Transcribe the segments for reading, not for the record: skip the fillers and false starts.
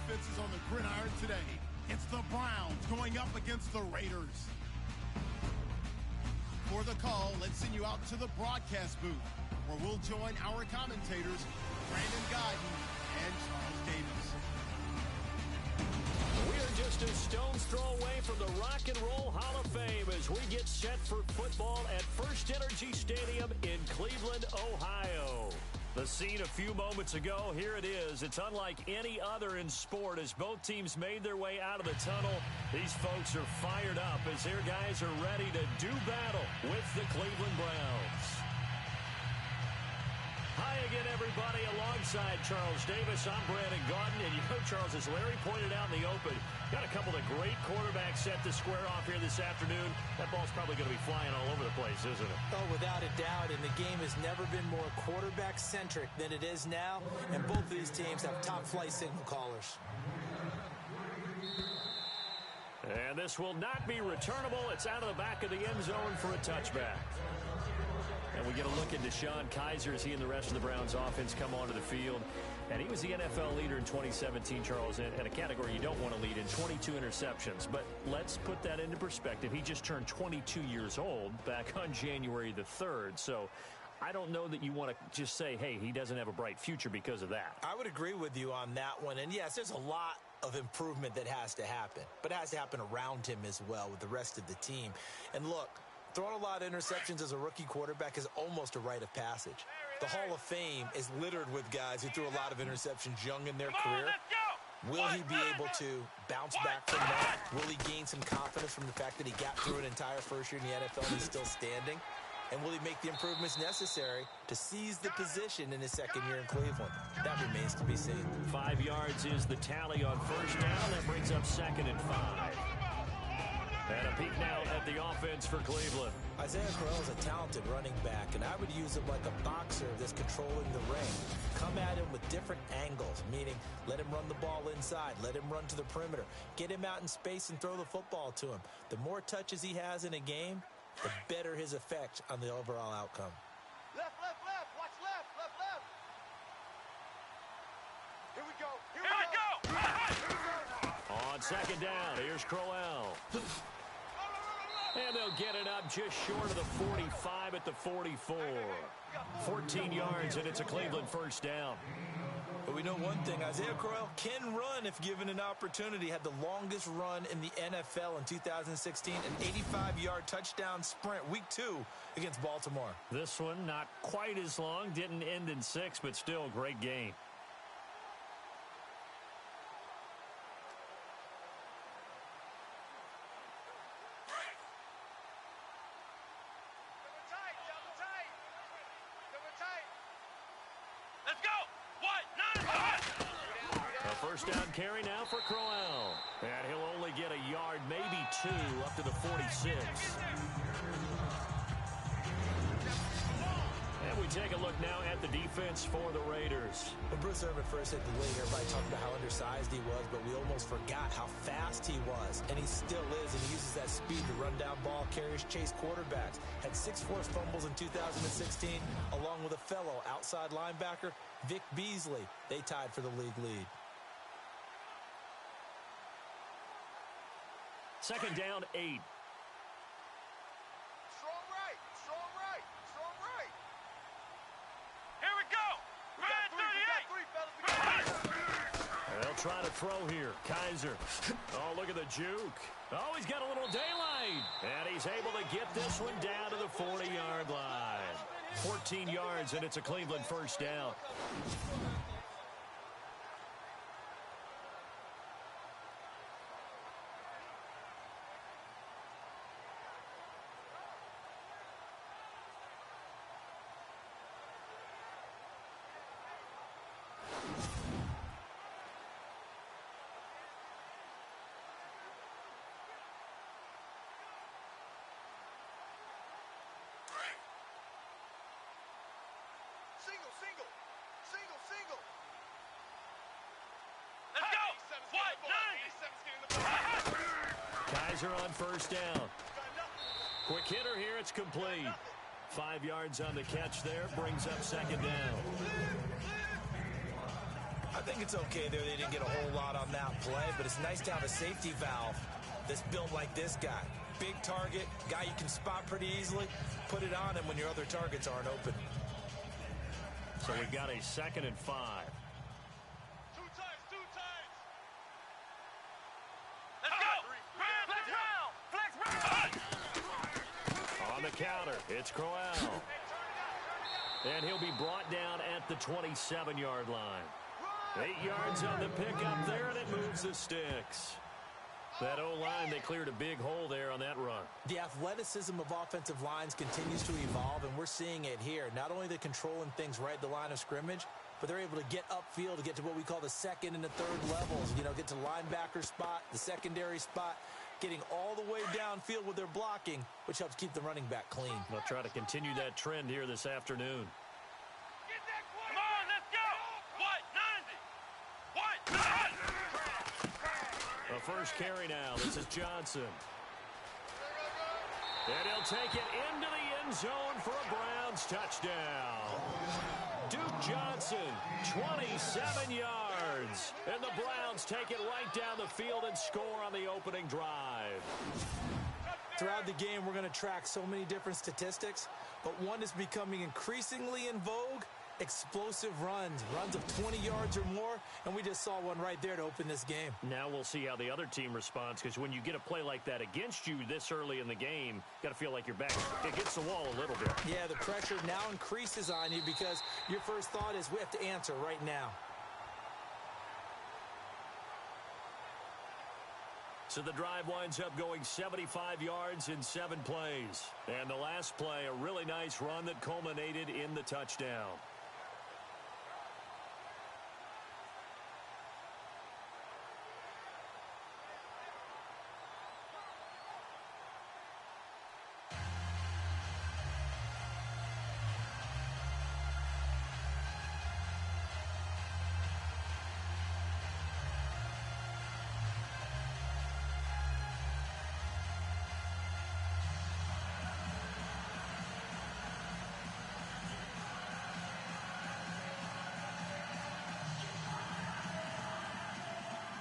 offenses on the gridiron today. It's the Browns going up against the Raiders. For the call, let's send you out to the broadcast booth, where we'll join our commentators, Brandon Guyton and Charles Davis. We are just a stone's throw away from the Rock and Roll Hall of Fame as we get set for football at First Energy Stadium in Cleveland, Ohio. The scene a few moments ago, here it is. It's unlike any other in sport as both teams made their way out of the tunnel. These folks are fired up as their guys are ready to do battle with the Cleveland Browns. Hi again, everybody. Alongside Charles Davis, I'm Brandon Guyton. And you know, Charles, as Larry pointed out in the open, got a couple of great quarterbacks set to square off here this afternoon. That ball's probably going to be flying all over the place, isn't it? Oh, without a doubt. And the game has never been more quarterback-centric than it is now. And both of these teams have top-flight signal callers. And this will not be returnable. It's out of the back of the end zone for a touchback. And we get a look at Deshaun Kaiser as he and the rest of the Browns offense come onto the field. And he was the NFL leader in 2017, Charles, in a category you don't want to lead in, 22 interceptions. But let's put that into perspective. He just turned 22 years old back on January the 3rd. So I don't know that you want to just say, hey, he doesn't have a bright future because of that. I would agree with you on that one. And, yes, there's a lot of improvement that has to happen. But it has to happen around him as well with the rest of the team. And, look, throwing a lot of interceptions as a rookie quarterback is almost a rite of passage. The Hall of Fame is littered with guys who threw a lot of interceptions young in their career. Will he be able to bounce back from that? Will he gain some confidence from the fact that he got through an entire first year in the NFL and he's still standing? And will he make the improvements necessary to seize the position in his second year in Cleveland? That remains to be seen. 5 yards is the tally on first down. That brings up 2nd and 5. And a peek now at the offense for Cleveland. Isaiah Crowell is a talented running back, and I would use him like a boxer that's controlling the ring. Come at him with different angles, meaning let him run the ball inside, let him run to the perimeter, get him out in space and throw the football to him. The more touches he has in a game, the better his effect on the overall outcome. Left, left, left. Watch left, left, left. Here we go. Here we go. On 2nd down, here's Crowell. And they'll get it up just short of the 45 at the 44. 14 yards, and it's a Cleveland first down. But we know one thing, Isaiah Crowell can run if given an opportunity. Had the longest run in the NFL in 2016, an 85-yard touchdown sprint, week 2 against Baltimore. This one not quite as long, didn't end in 6, but still a great game. First down carry now for Crowell. And he'll only get a yard, maybe 2, up to the 46. And we take a look now at the defense for the Raiders. When Bruce Irvin first hit the league, everybody talked about how undersized he was, but we almost forgot how fast he was. And he still is, and he uses that speed to run down ball carriers, chase quarterbacks. Had 6 forced fumbles in 2016, along with a fellow outside linebacker, Vic Beasley. They tied for the league lead. 2nd down, 8. Strong right, strong right, strong right. Here we go. We got 38. We got 3, fellas. They'll try to throw here. Kaiser. Oh, look at the juke. Oh, he's got a little daylight. And he's able to get this one down to the 40-yard line. 14 yards, and it's a Cleveland first down. Kaiser on first down. Quick hitter here, it's complete. 5 yards on the catch there, brings up 2nd down. I think it's okay there. They didn't get a whole lot on that play, but it's nice to have a safety valve that's built like this guy. Big target, guy you can spot pretty easily. Put it on him when your other targets aren't open. So we've got a 2nd and 5. Two times. Let's go. Flex round. On the counter, it's Crowell. And he'll be brought down at the 27-yard line. 8 yards on the pickup there, and it moves the sticks. That O-line, they cleared a big hole there on that run. The athleticism of offensive lines continues to evolve, and we're seeing it here. Not only are they controlling things right at the line of scrimmage, but they're able to get upfield to get to what we call the 2nd and the 3rd levels. You know, get to linebacker spot, the secondary spot, getting all the way downfield with their blocking, which helps keep the running back clean. They'll try to continue that trend here this afternoon. Come on, let's go. What? 90. What? The first carry now. This is Johnson. And he'll take it into the end zone for a Browns touchdown. Duke Johnson, 27 yards. And the Browns take it right down the field and score on the opening drive. Throughout the game, we're going to track so many different statistics, but one is becoming increasingly in vogue: explosive runs of 20 yards or more, and we just saw one right there to open this game. Now we'll see how the other team responds, because when you get a play like that against you this early in the game, you got to feel like you're back against the wall a little bit. Yeah, the pressure now increases on you because your first thought is we have to answer right now. So the drive winds up going 75 yards in 7 plays. And the last play, a really nice run that culminated in the touchdown.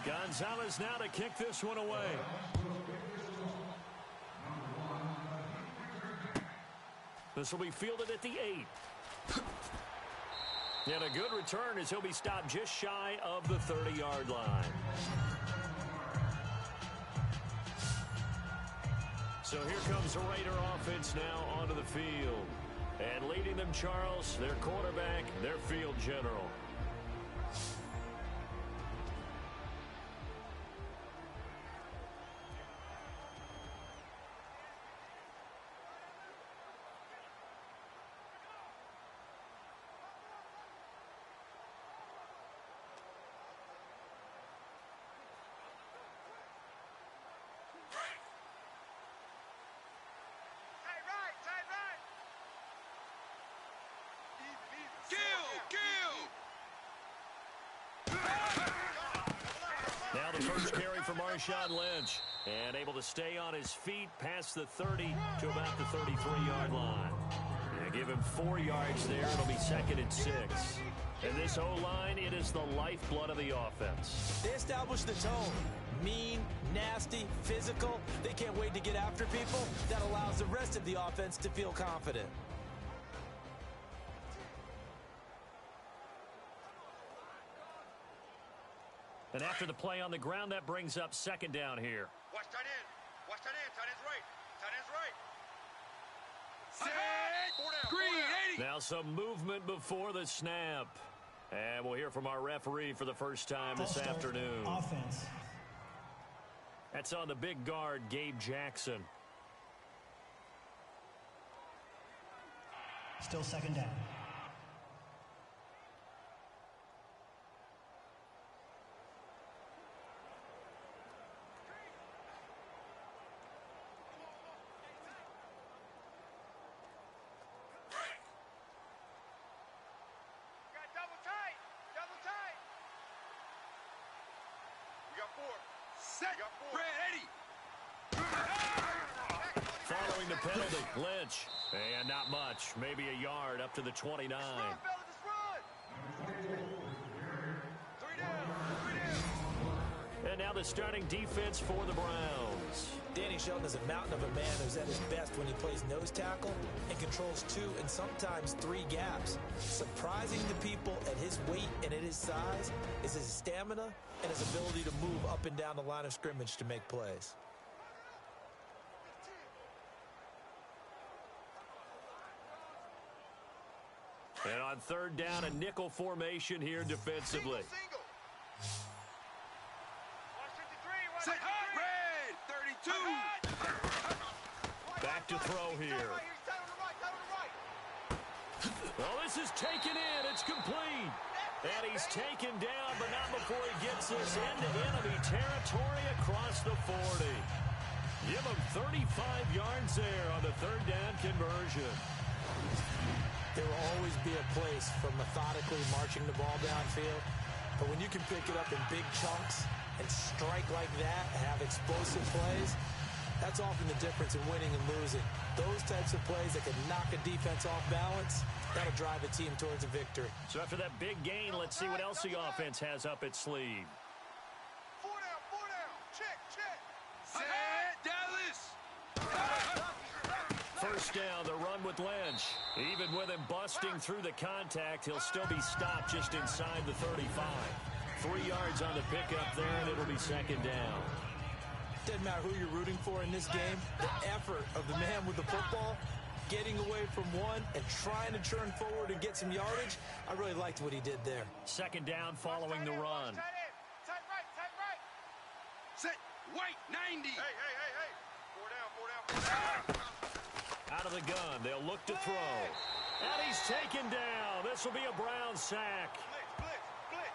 Gonzalez now to kick this one away. This will be fielded at the 8. And a good return as he'll be stopped just shy of the 30-yard line. So here comes the Raider offense now onto the field. And leading them, Charles, their quarterback, their field general. Now the first carry for Marshawn Lynch, and able to stay on his feet past the 30 to about the 33-yard line. And give him 4 yards there. It'll be 2nd and 6. And this O-line, it is the lifeblood of the offense. They established the tone. Mean, nasty, physical. They can't wait to get after people. That allows the rest of the offense to feel confident. And after the play on the ground, that brings up 2nd down here. Watch tight end. Watch tight end. Tight end's right. Tight end's right. Set. Green, 80. Now some movement before the snap. And we'll hear from our referee for the first time this afternoon. Offense. That's on the big guard, Gabe Jackson. Still 2nd down. Following the penalty, Lynch. And not much, maybe a yard up to the 29. And now the starting defense for the Browns. Danny Shelton is a mountain of a man who's at his best when he plays nose tackle and controls 2 and sometimes 3 gaps. Surprising to people at his weight and at his size is his stamina and his ability to move up and down the line of scrimmage to make plays. And on third down, a nickel formation here defensively. Single. Set hot, red, 32. Back to throw here. Well, this is taken in. It's complete. And he's taken down, but not before he gets this into enemy territory across the 40. Give him 35 yards there on the third down conversion. There will always be a place for methodically marching the ball downfield. But when you can pick it up in big chunks and strike like that and have explosive plays, that's often the difference in winning and losing. Those types of plays that can knock a defense off balance, that'll drive a team towards a victory. So after that big gain, let's see what else the offense has up its sleeve. 4 down. Check. Set, Dallas. First down, the run with Lynch. Even with him busting through the contact, he'll still be stopped just inside the 35. 3 yards on the pickup there, and it'll be second down. Doesn't matter who you're rooting for in this game, the effort of the man with the football, getting away from one and trying to turn forward and get some yardage, I really liked what he did there. Second down following the run. Tight right. Set, white, 90. Hey. 4 down. Out of the gun, they'll look to throw. And he's taken down. This will be a Brown sack. Blitz.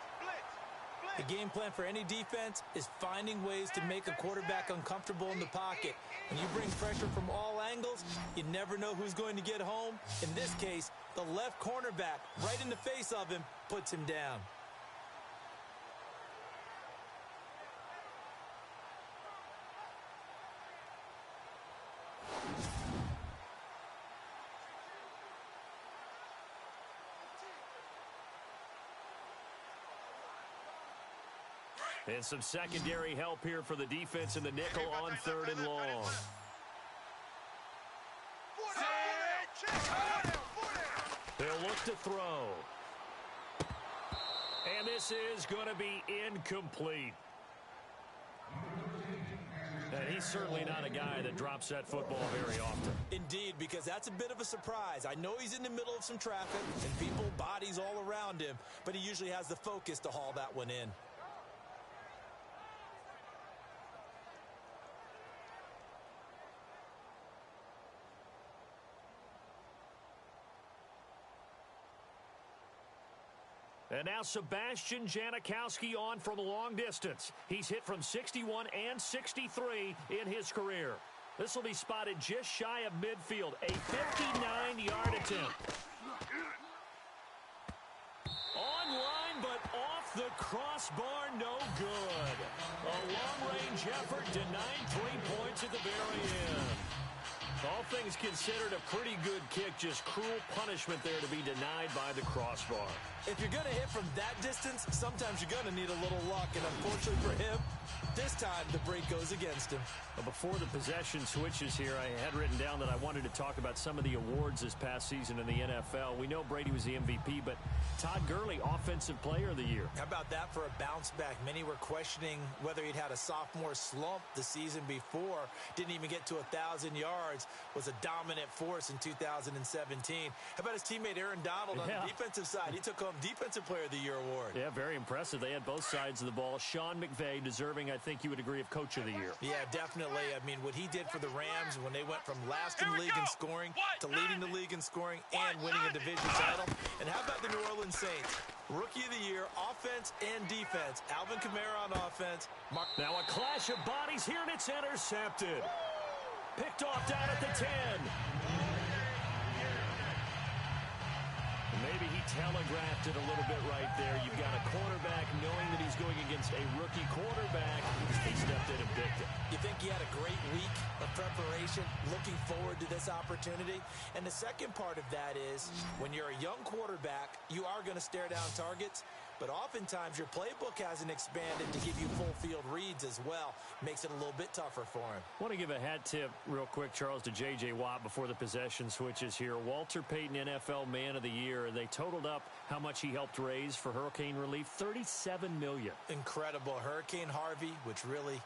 The game plan for any defense is finding ways to make a quarterback uncomfortable in the pocket. When you bring pressure from all angles, you never know who's going to get home. In this case, the left cornerback, right in the face of him, puts him down. And some secondary help here for the defense in the nickel on third and long. 4 down. They'll look to throw. And this is going to be incomplete. And he's certainly not a guy that drops that football very often. Indeed, because that's a bit of a surprise. I know he's in the middle of some traffic and people, bodies all around him, but he usually has the focus to haul that one in. And now Sebastian Janikowski on from long distance. He's hit from 61 and 63 in his career. This will be spotted just shy of midfield. A 59-yard attempt. Online, but off the crossbar, no good. A long-range effort denied 3 points at the very end. All things considered, a pretty good kick, just cruel punishment there to be denied by the crossbar. If you're going to hit from that distance, sometimes you're going to need a little luck, and unfortunately for him, this time the break goes against him. Well, before the possession switches here, I had written down that I wanted to talk about some of the awards this past season in the NFL. We know Brady was the MVP, but Todd Gurley, Offensive Player of the Year. How about that for a bounce back? Many were questioning whether he'd had a sophomore slump the season before. Didn't even get to 1,000 yards. Was a dominant force in 2017. How about his teammate Aaron Donald on the defensive side? He took home Defensive Player of the Year award. Yeah, very impressive. They had both sides of the ball. Sean McVay deserving, I think you would agree, of Coach of the Year. Yeah, definitely. I mean, what he did for the Rams when they went from last in the league in scoring to leading the league in scoring and winning a division title. And how about the New Orleans Saints? Rookie of the Year, offense and defense. Alvin Kamara on offense. Now a clash of bodies here, and it's intercepted. Picked off down at the 10. Maybe he telegraphed it a little bit right there. You've got a quarterback knowing that he's going against a rookie quarterback. He stepped in and picked it. You think he had a great week of preparation, looking forward to this opportunity. And the second part of that is when you're a young quarterback, you are going to stare down targets, but oftentimes your playbook hasn't expanded to give you full field reads as well. Makes it a little bit tougher for him. I want to give a hat tip real quick, Charles, to J.J. Watt before the possession switches here. Walter Payton, NFL Man of the Year. They totaled up how much he helped raise for hurricane relief, $37 million. Incredible. Hurricane Harvey, which really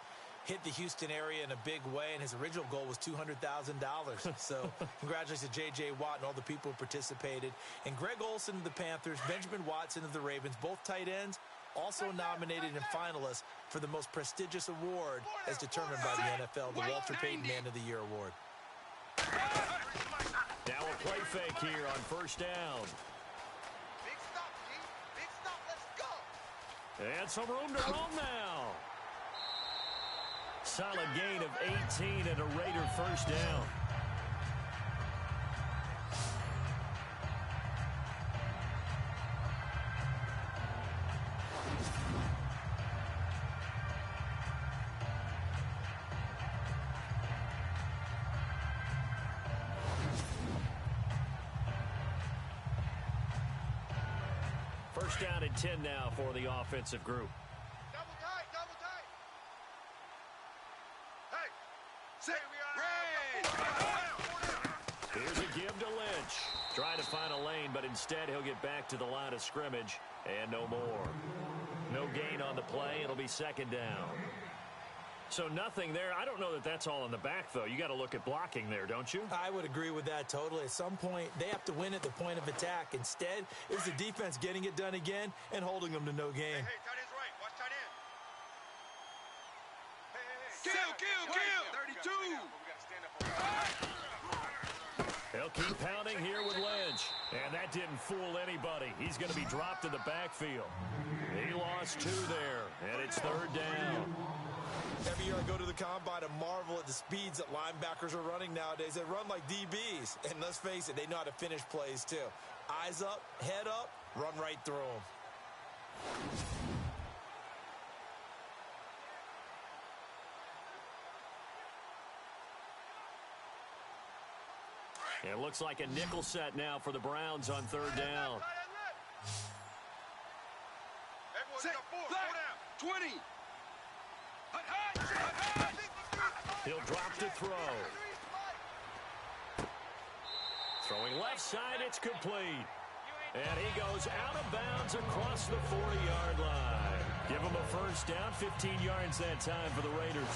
hit the Houston area in a big way, and his original goal was $200,000. So congratulations to J.J. Watt and all the people who participated. And Greg Olsen of the Panthers, Benjamin Watson of the Ravens, both tight ends, also nominated and finalists for the most prestigious award as determined by the NFL, the Walter Payton Man of the Year Award. Now a play fake here on first down. Big stop, G. Big stop. Let's go. And some room to roam now. Solid gain of 18 and a Raider first down. First down and 10 now for the offensive group. Double tight, double tight. Hey, Set, red. Here's a give to Lynch. Trying to find a lane, but instead he'll get back to the line of scrimmage and no more. No gain on the play. It'll be second down. So nothing there. I don't know that that's all in the back, though. You got to look at blocking there, don't you? I would agree with that totally. At some point, they have to win at the point of attack. Instead, it's the defense getting it done again and holding them to no gain. hey, tight end's right. Watch tight end. Kill. 32. We got to stand up on They'll keep pounding here with Lynch. And that didn't fool anybody. He's going to be dropped in the backfield. He lost 2 there, and it's third down. Every year I go to the combine and marvel at the speeds that linebackers are running nowadays. They run like DBs. And let's face it, they know how to finish plays too. Eyes up, head up, run right through them. It looks like a nickel set now for the Browns on third down. Everyone's Set, got 4. flat. 4 down. 20. He'll drop to throw. Throwing left side, it's complete. And he goes out of bounds across the 40-yard line. Give him a first down, 15 yards that time for the Raiders.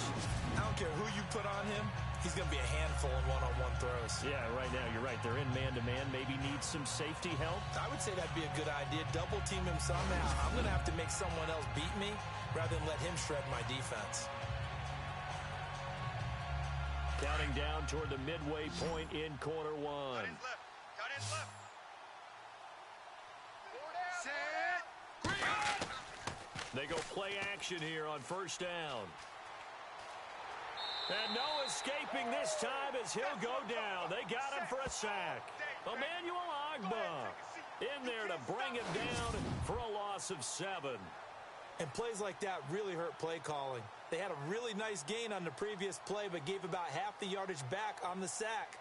I don't care who you put on him. He's going to be a handful in one-on-one throws. Yeah, right now, you're right. They're in man-to-man. Maybe needs some safety help. I would say that'd be a good idea. Double team him somehow. I'm going to have to make someone else beat me rather than let him shred my defense. Counting down toward the midway point in quarter 1. Tight end's left. Tight end's left. 4 down. Set. They go play action here on first down. And no escaping this time as he'll go down. They got him for a sack. Emmanuel Agba in there to bring him down for a loss of 7. And plays like that really hurt play calling. They had a really nice gain on the previous play, but gave about half the yardage back on the sack.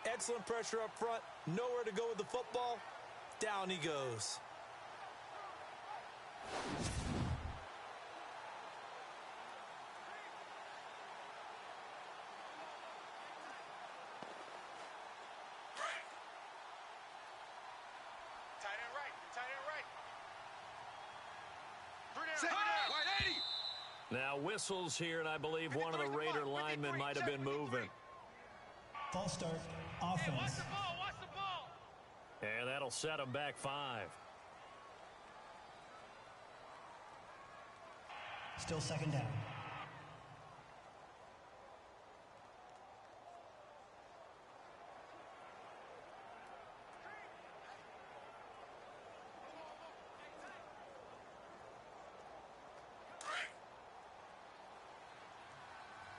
Excellent pressure up front. Nowhere to go with the football. Down he goes. Tight end right. Tight end right. 3 down. Set. 3 down. Wide 80. Now whistles here, and I believe one of the Raider linemen might have been moving. False start, Hey, watch offense. the ball. Watch the ball. And that'll set him back 5. Still second down.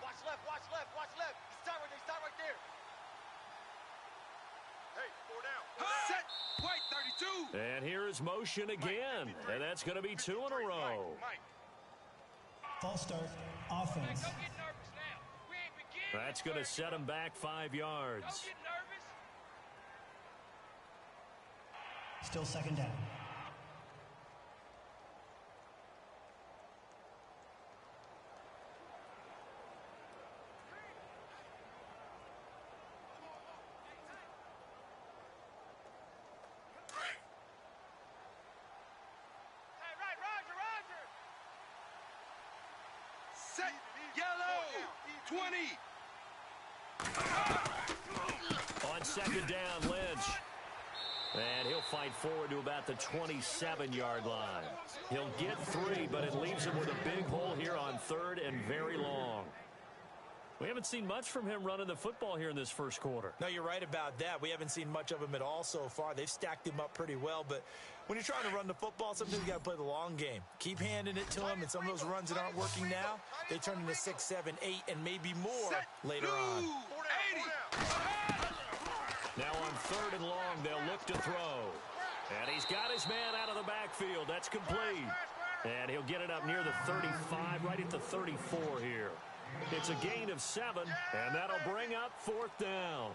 Watch left. Watch left. Watch left. He's tied right there. Hey, 4 down. Set. White 32. And here is motion again, and that's going to be 2 in a row. Mike. False start, offense. Don't get nervous now. That's going to set him back 5 yards. Don't get nervous. Still second down. Hey, right, Roger. Set. Yellow. 20. On second down, Lynch. And he'll fight forward to about the 27-yard line. He'll get 3, but it leaves him with a big hole here on third and very long. We haven't seen much from him running the football here in this first quarter. No, you're right about that. We haven't seen much of him at all so far. They've stacked him up pretty well, but when you're trying to run the football, sometimes you got to play the long game. Keep handing it to him, and some of those runs that aren't working now, they turn into 6, 7, 8, and maybe more later on. 80. Now on third and long, they'll look to throw. And he's got his man out of the backfield. That's complete. And he'll get it up near the 35, right at the 34 here. It's a gain of 7, and that'll bring up 4th down.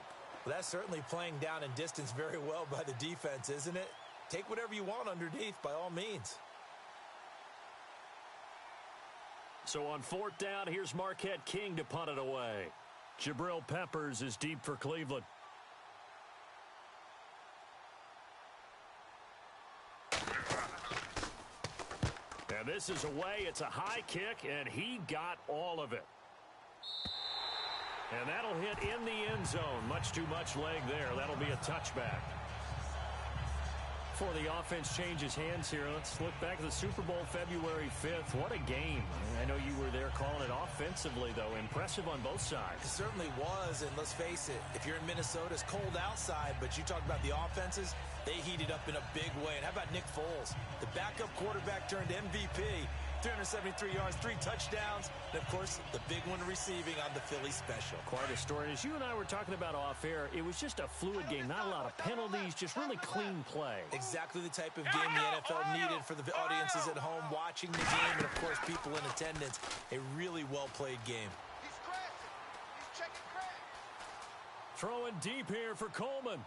Well, that's certainly playing down in distance very well by the defense, isn't it? Take whatever you want underneath, by all means. So on 4th down, here's Marquette King to punt it away. Jabril Peppers is deep for Cleveland. And this is away. It's a high kick, and he got all of it. And that'll hit in the end zone. Much too much leg there. That'll be a touchback. Before the offense changes hands here, let's look back at the Super Bowl February 5th. What a game. I know you were there calling it offensively, though. Impressive on both sides. It certainly was, and let's face it, if you're in Minnesota, it's cold outside, but you talk about the offenses, they heated up in a big way. And how about Nick Foles? The backup quarterback turned MVP. 373 yards, 3 touchdowns, and, of course, the big one receiving on the Philly special. Quite a story. As you and I were talking about off air, it was just a fluid game. Not a lot of penalties, just really clean play. Exactly the type of game the NFL needed for the audiences at home watching the game, and, of course, people in attendance. A really well-played game. He's crashing. He's checking crash. Throwing deep here for Coleman.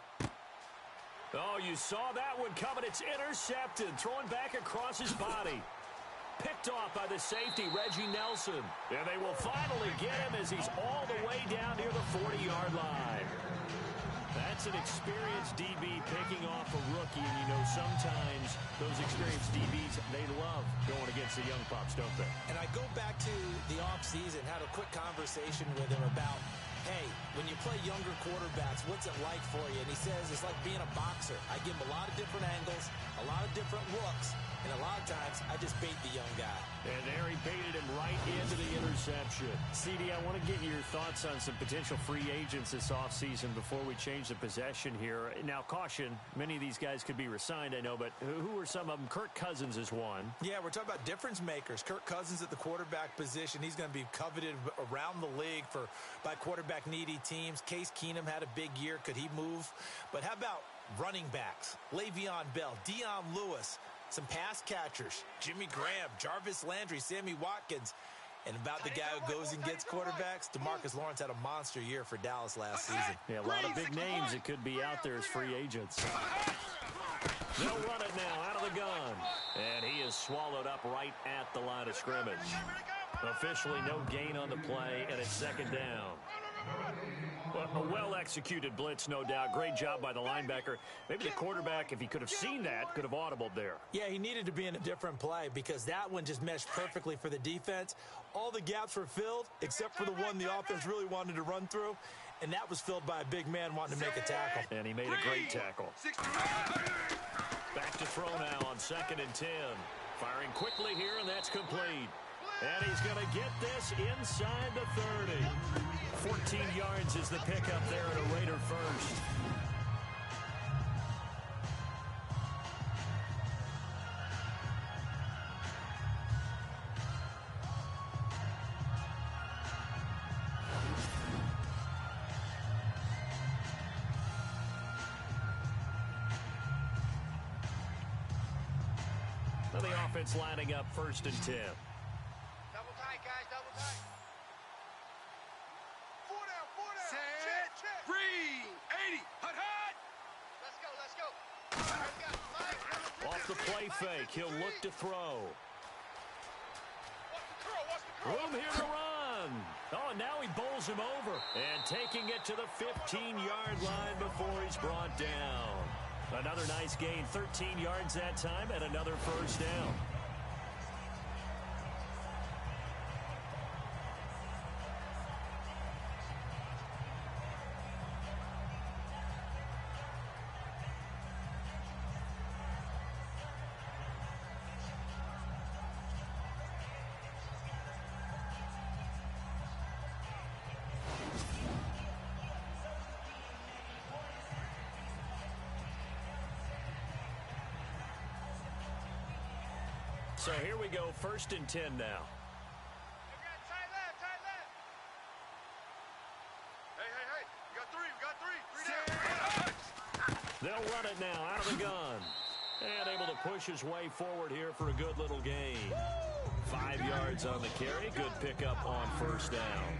Oh, you saw that one coming. It's intercepted. Throwing back across his body. Picked off by the safety, Reggie Nelson. And they will finally get him as he's all the way down near the 40-yard line. That's an experienced DB picking off a rookie. And, you know, sometimes those experienced DBs, they love going against the young pups, don't they? And I go back to the offseason, had a quick conversation with him about, hey, when you play younger quarterbacks, what's it like for you? And he says it's like being a boxer. I give him a lot of different angles, a lot of different looks, and a lot of times I just bait the young guy. And there he baited him right into the interception. CD, I want to get your thoughts on some potential free agents this offseason before we change the possession here. Now, caution, many of these guys could be re-signed, I know, but who are some of them? Kirk Cousins is one. Yeah, we're talking about difference makers. Kirk Cousins at the quarterback position. He's going to be coveted around the league by quarterback-needy teams. Case Keenum had a big year. Could he move? But how about running backs? Le'Veon Bell, Dion Lewis, some pass catchers, Jimmy Graham, Jarvis Landry, Sammy Watkins. And about the guy who goes and gets quarterbacks, DeMarcus Lawrence had a monster year for Dallas last season. Yeah, a lot of big names that could be out there as free agents. They'll run it now out of the gun. And he is swallowed up right at the line of scrimmage. Officially no gain on the play, and it's second down. Well, a well-executed blitz, no doubt. Great job by the linebacker. Maybe the quarterback, if he could have seen that, could have audibled there. Yeah, he needed to be in a different play because that one just meshed perfectly for the defense. All the gaps were filled except for the one the offense really wanted to run through, and that was filled by a big man wanting to make a tackle. And he made a great tackle. Back to throw now on 2nd and 10. Firing quickly here, and that's complete. And he's going to get this inside the 30. 14 yards is the pickup there at a Raider first. Now the offense lining up 1st and 10. Double tight, guys, double tight. 40. Off the play fake, he'll look to throw. Room here to run. Oh, now he bowls him over. And taking it to the 15-yard line before he's brought down. Another nice gain, 13 yards that time, and another first down. So here we go, 1st and 10 now. Hey, we got three. They'll run it now out of the gun. And able to push his way forward here for a good little gain. 5 yards on the carry. Good pickup on first down.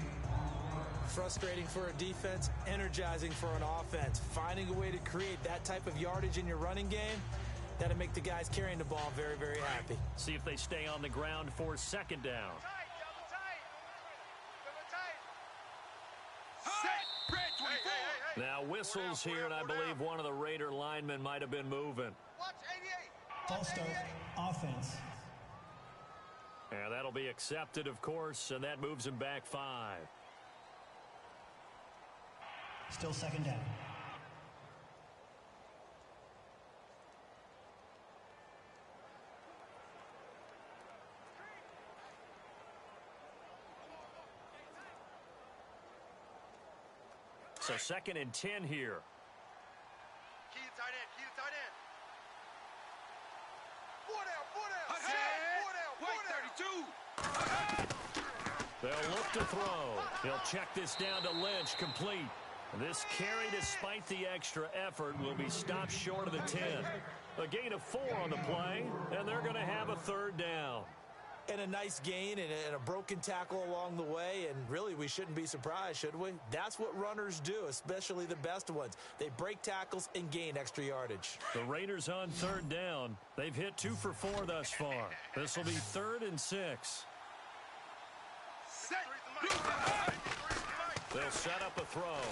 Frustrating for a defense, energizing for an offense. Finding a way to create that type of yardage in your running game, that'll make the guys carrying the ball very, very happy. See if they stay on the ground for 2nd down. Now whistles here, and I believe one of the Raider linemen might have been moving. False start, offense. And that'll be accepted, of course, and that moves him back 5. Still 2nd down. So 2nd and 10 here. Key to tight end. Four down. 32. They'll look to throw. He'll check this down to Lynch, complete. This carry, despite the extra effort, will be stopped short of the 10. A gain of 4 on the play, and they're going to have a 3rd down. And a nice gain and a broken tackle along the way, and really we shouldn't be surprised, should we? That's what runners do, especially the best ones. They break tackles and gain extra yardage. The Raiders on 3rd down. They've hit 2 for 4 thus far. This will be 3rd and 6. They'll set up a throw.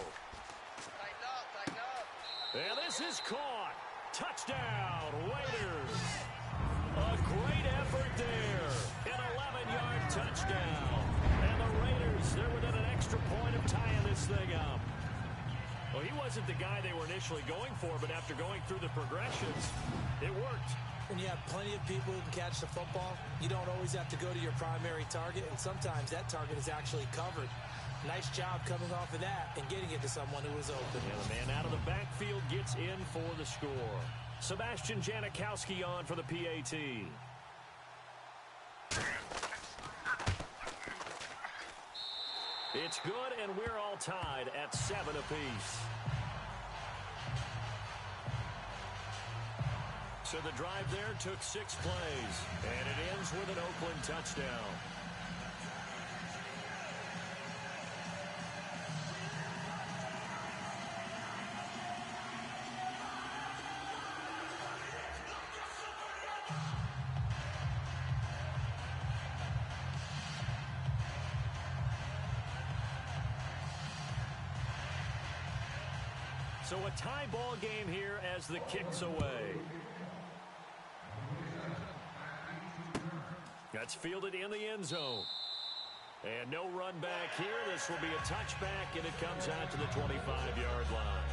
And this is caught. Touchdown, Raiders. A great effort there. An 11-yard touchdown. And the Raiders, they're within an extra point of tying this thing up. Well, he wasn't the guy they were initially going for, but after going through the progressions, it worked. When you have plenty of people who can catch the football, you don't always have to go to your primary target, and sometimes that target is actually covered. Nice job coming off of that and getting it to someone who was open. And the man out of the backfield gets in for the score. Sebastian Janikowski on for the PAT. It's good, and we're all tied at 7 apiece. So the drive there took 6 plays, and it ends with an Oakland touchdown. So a tie ball game here as the kick's away. That's fielded in the end zone. And no run back here. This will be a touchback, and it comes out to the 25-yard line.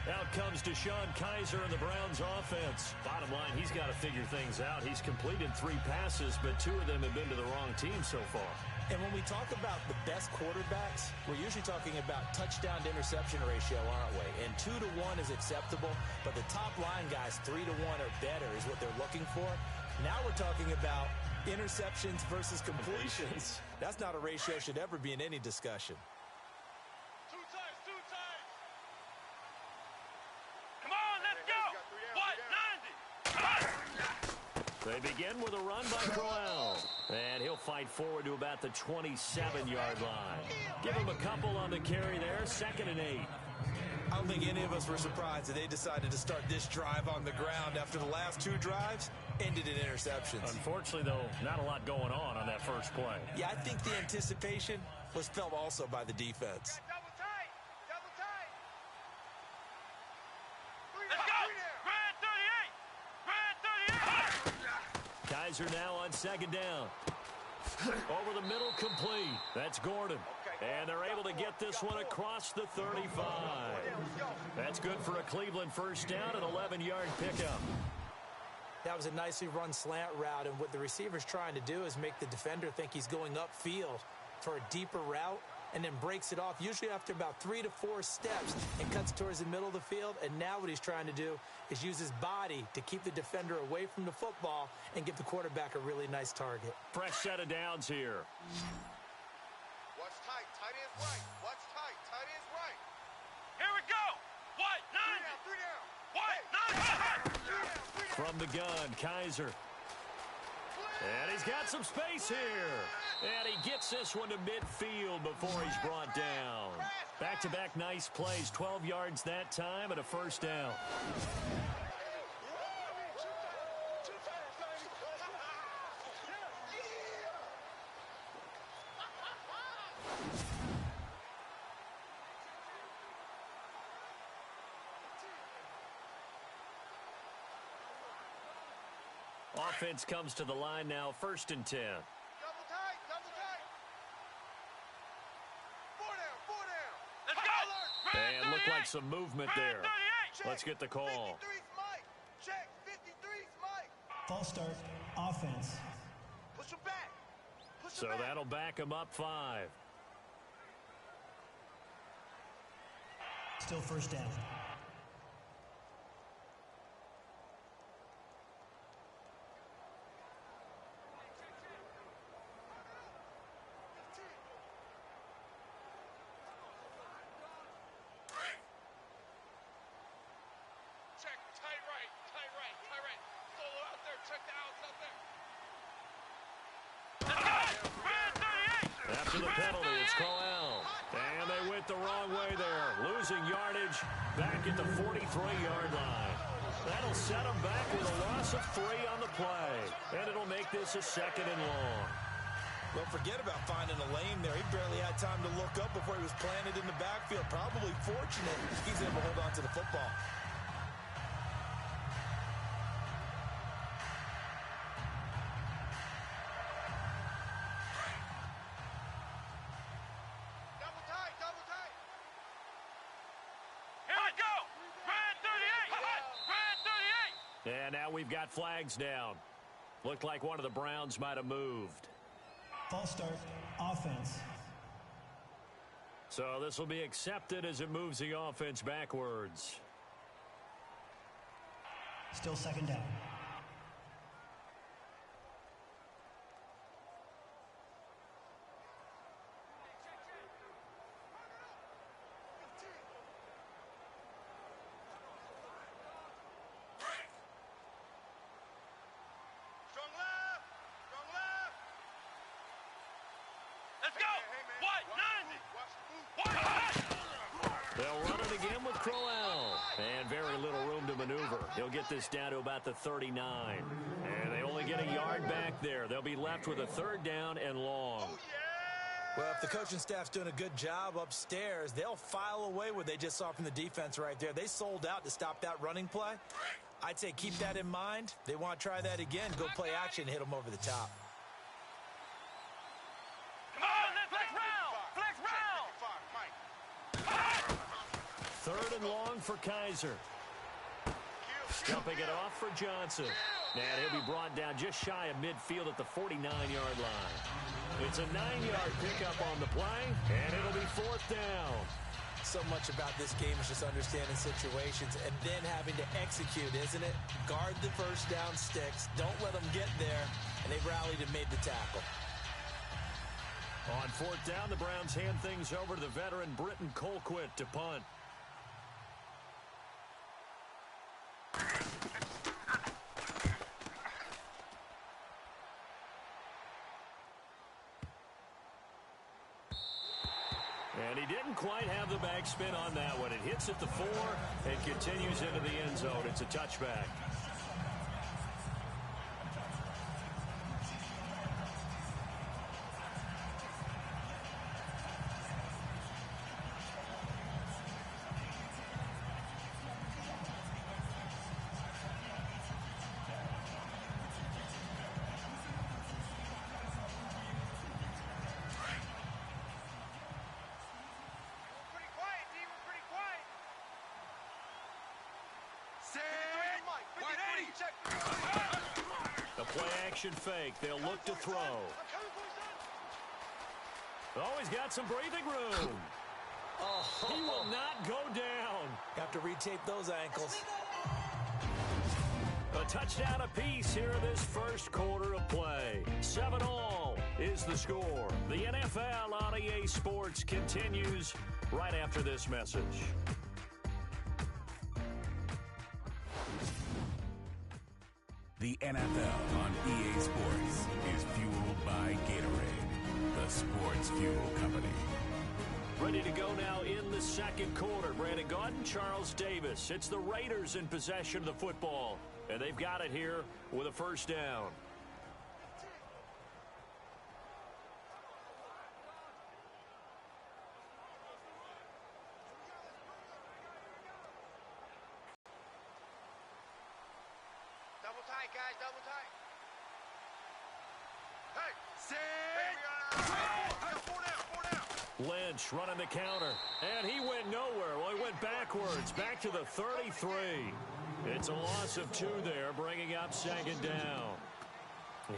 Out comes Deshaun Kaiser and the Browns offense. Bottom line, he's got to figure things out. He's completed 3 passes, but 2 of them have been to the wrong team so far. And when we talk about the best quarterbacks, we're usually talking about touchdown to interception ratio, aren't we? And 2 to 1 is acceptable, but the top line guys, 3 to 1 or better is what they're looking for. Now we're talking about interceptions versus completions. That's not a ratio should ever be in any discussion. 2 times. Come on, let's go. What? 90. They begin with a run by Crowell. And he'll fight forward to about the 27-yard line. Give him a couple on the carry there. 2nd and 8. I don't think any of us were surprised that they decided to start this drive on the ground after the last 2 drives ended in interceptions. Unfortunately, though, not a lot going on that first play. Yeah, I think the anticipation was felt also by the defense. Double tight. Double tight. Let's go. Red 38. Red 38. Kaiser now on second down. Over the middle, complete. That's Gordon. And they're able to get this one across the 35. That's good for a Cleveland first down, an 11-yard pickup. That was a nicely run slant route, and what the receiver's trying to do is make the defender think he's going upfield for a deeper route, and then breaks it off, usually after about 3 to 4 steps, and cuts towards the middle of the field. And now what he's trying to do is use his body to keep the defender away from the football and give the quarterback a really nice target. Fresh set of downs here. Watch tight. Tight end's right. Watch tight. Tight end's right. Here we go. What? 9. 3 down. What? 9. From the gun, Kaiser. And he's got some space here. And he gets this one to midfield before he's brought down. Back-to-back nice plays, 12 yards that time and a first down. Offense comes to the line now, 1st and 10. Double tight. Double tight. 4 down. 4 down. Let's go. Red And looked 38. like some movement Red there. 38. Let's get the call. 53's Mike. Check. 53's Mike. False start. Offense. Push him back. Push him So back. that'll back him up 5. Still first down. Check. Tight right. Tight right. Tight right. Solo out there. Check the outs out there. Let's go. Red 38. After the penalty, it's Crowell. And they went the wrong way there. Losing yardage back at the 43-yard line. That'll set them back with a loss of 3 on the play. And it'll make this a 2nd and long. Don't forget about finding a lane there. He barely had time to look up before he was planted in the backfield. Probably fortunate he's able to hold on to the football. Double tight. Double tight. Here we go. Red 38. Red 38. And now we've got flags down. Looked like one of the Browns might have moved. False start. Offense. So this will be accepted as it moves the offense backwards. Still second down. Strong left. Strong left. Let's go. Hey, man. What? Watch the 90. move. Watch the move. What? They'll run it again with Crowell. And very little room to maneuver. He'll get this down to about the 39. And they only get a yard back there. They'll be left with a 3rd down and long. Oh, yeah. Well, if the coaching staff's doing a good job upstairs, they'll file away what they just saw from the defense right there. They sold out to stop that running play. I'd say keep that in mind. They want to try that again. Go play action, hit them over the top. Come on, let's flex round. Flex round. 55, Mike. 3rd and long for Kaiser. Stumping it off for Johnson. And he'll be brought down just shy of midfield at the 49-yard line. It's a 9-yard pickup on the play, and it'll be 4th down. So much about this game is just understanding situations and then having to execute, isn't it? Guard the first down sticks. Don't let them get there. And they rallied and made the tackle. On 4th down, the Browns hand things over to the veteran Britton Colquitt to punt. And he didn't quite have the backspin on that one. It hits at the 4 and continues into the end zone. It's a touchback. The play-action fake. They'll look to throw. Oh, he's got some breathing room. Oh, he will not go down. Have to retape those ankles. A touchdown apiece here in this first quarter of play. 7-all is the score. The NFL on EA Sports continues right after this message. The NFL on EA Sports is fueled by Gatorade, the sports fuel company. Ready to go now in the second quarter. Brandon Gaudin, Charles Davis. It's the Raiders in possession of the football, and they've got it here with a first down. Double tight, guys, double tight. Hey, set. Lynch running the counter, and he went nowhere. Well, he went backwards, back to the 33. It's a loss of 2 there, bringing up second down.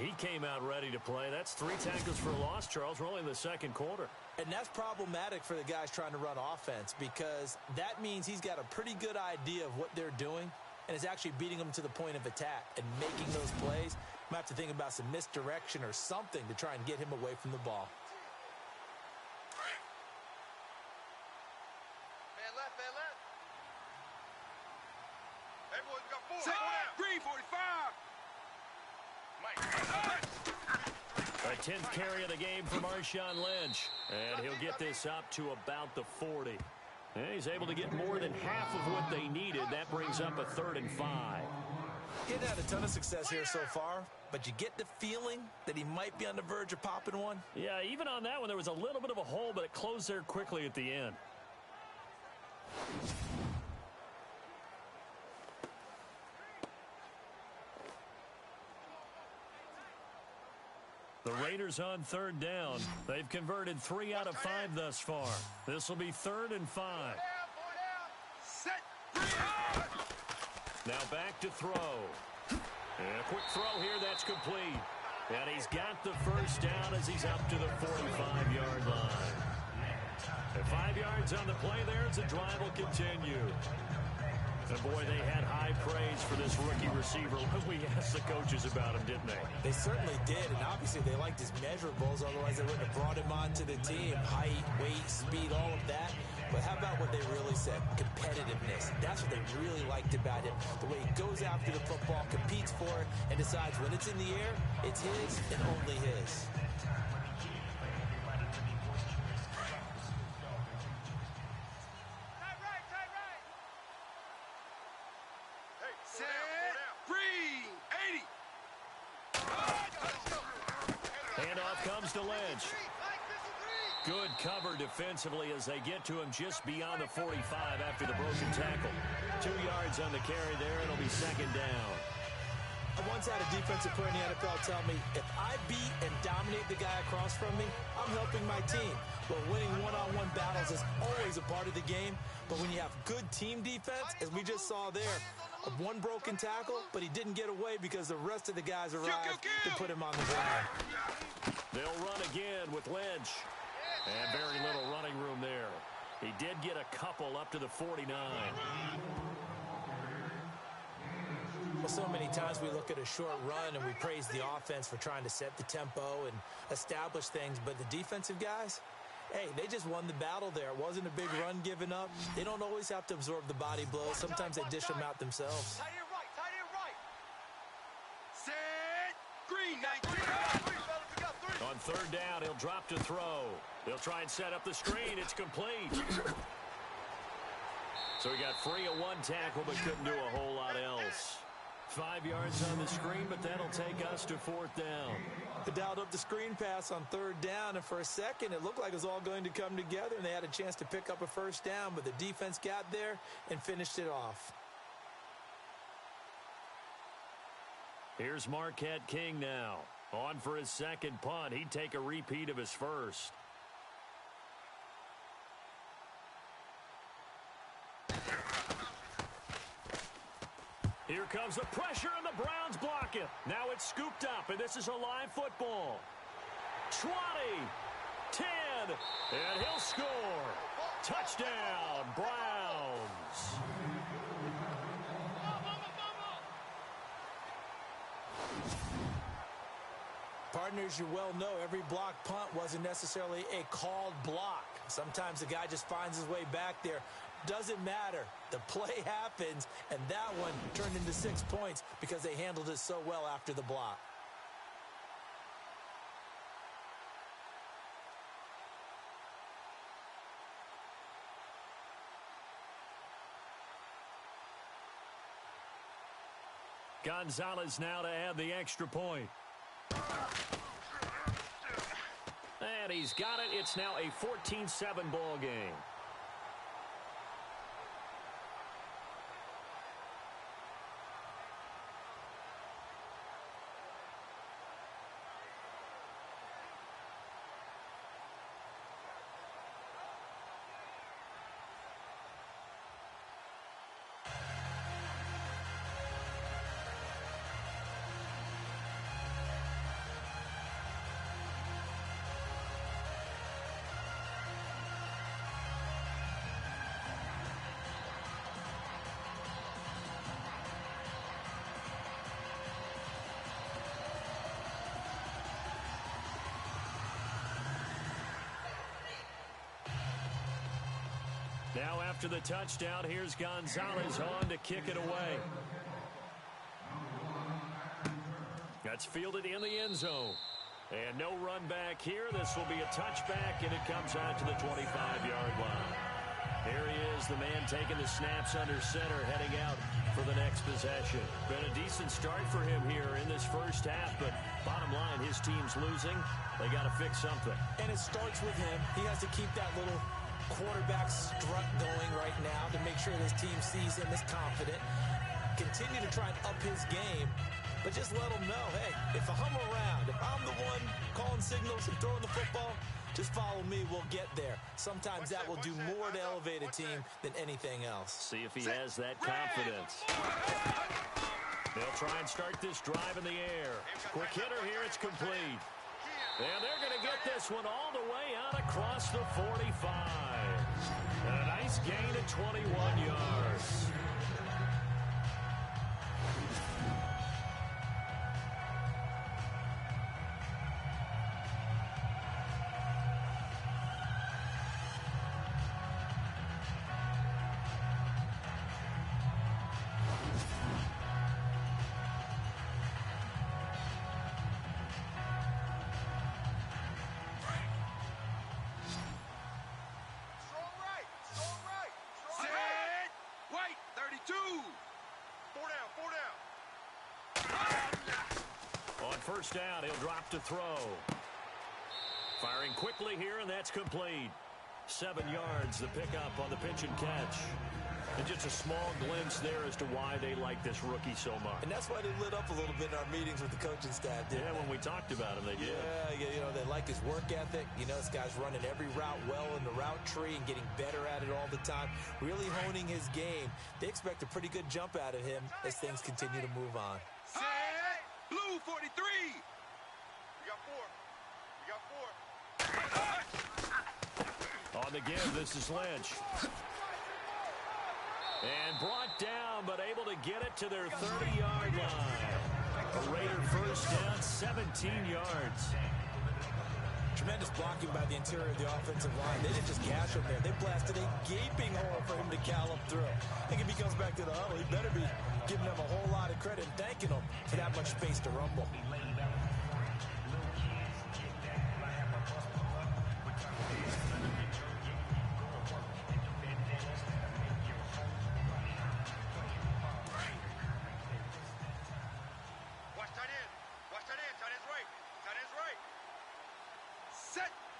He came out ready to play. That's 3 tackles for a loss, Charles. We're only in the second quarter. And that's problematic for the guys trying to run offense because that means he's got a pretty good idea of what they're doing and is actually beating them to the point of attack and making those plays. Might have to think about some misdirection or something to try and get him away from the ball. Man left, man left. Hey, boys, we got 4. Green 45. Mike. A 10th carry of the game for Marshawn Lynch. And he'll get this up to about the 40. And he's able to get more than half of what they needed. That brings up a 3rd and 5. He's had a ton of success here so far, but you get the feeling that he might be on the verge of popping one. Yeah, even on that one, there was a little bit of a hole, but it closed there quickly at the end. The Raiders on 3rd down. They've converted 3 out of 5 thus far. This will be 3rd and 5. Now back to throw. And a quick throw here, that's complete. And he's got the first down as he's up to the 45-yard line. And 5 yards on the play there as the drive will continue. And boy, they had high praise for this rookie receiver when we asked the coaches about him, didn't they? They certainly did, and obviously they liked his measurables, otherwise they wouldn't have brought him onto the team. Height, weight, speed, all of that. But how about what they really said? Competitiveness. That's what they really liked about him. The way he goes after the football, competes for it, and decides when it's in the air, it's his and only his. Handoff comes to Lynch. Good cover defensively as they get to him just beyond the 45 after the broken tackle. 2 yards on the carry there. It'll be second down. I once had a defensive player in the NFL tell me, if I beat and dominate the guy across from me, I'm helping my team. But winning one-on-one battles is always a part of the game. But when you have good team defense, as we just saw there, one broken tackle, but he didn't get away because the rest of the guys arrived to put him on the ground. They'll run again with Lynch. And very little running room there. He did get a couple up to the 49. Well, so many times we look at a short run and we praise the offense for trying to set the tempo and establish things, but the defensive guys, hey, they just won the battle there. It wasn't a big run given up. They don't always have to absorb the body blows. Sometimes they dish them out themselves. Tight end right, tight end right. Set. Green 19. On Third down, he'll drop to throw. They'll try and set up the screen. It's complete. So he got free of one tackle but couldn't do a whole lot else. 5 yards on the screen, but that'll take us to fourth down. They dialed up the screen pass on third down, and for a second it looked like it was all going to come together, and they had a chance to pick up a first down, but the defense got there and finished it off. Here's Marquette King now. On for his second punt. He'd take a repeat of his first. Here comes the pressure, and the Browns block it. Now it's scooped up, and this is a live football. 20, 10, and he'll score. Touchdown, Browns. Partners, you well know every block punt wasn't necessarily a called block. Sometimes the guy just finds his way back there. Doesn't matter. The play happens, and that one turned into 6 points because they handled it so well after the block. Gonzalez now to add the extra point. And he's got it. It's now a 14-7 ball game. Now after the touchdown, here's Gonzalez on to kick it away. That's fielded in the end zone. And no run back here. This will be a touchback, and it comes out to the 25-yard line. Here he is, the man taking the snaps under center, heading out for the next possession. Been a decent start for him here in this first half, but bottom line, his team's losing. They got to fix something. And it starts with him. He has to keep that little quarterback strut going right now to make sure this team sees him as confident. Continue to try and up his game, but just let him know, hey, if I'm around, if I'm the one calling signals and throwing the football, just follow me, we'll get there. Sometimes that will do more to elevate a team than anything else. See if he has that confidence. They'll try and start this drive in the air. Quick hitter here, it's complete. And they're going to get this one all the way out across the 45. And a nice gain of 21 yards. First down, he'll drop to throw. Firing quickly here, and that's complete. 7 yards, the pickup on the pitch and catch. And just a small glimpse there as to why they like this rookie so much. And that's why they lit up a little bit in our meetings with the coaching staff, didn't they? When we talked about him, they did. Yeah, you know, they like his work ethic. You know, this guy's running every route well in the route tree and getting better at it all the time, really honing his game. They expect a pretty good jump out of him as things continue to move on. Blue 43. We got four. On the give, this is Lynch. And brought down, but able to get it to their 30-yard line. A Raider first down, 17 yards. Tremendous blocking by the interior of the offensive line. They didn't just gash him there. They blasted a gaping hole for him to gallop through. I think if he comes back to the huddle, he better be giving them a whole lot of credit and thanking them for that much space to rumble.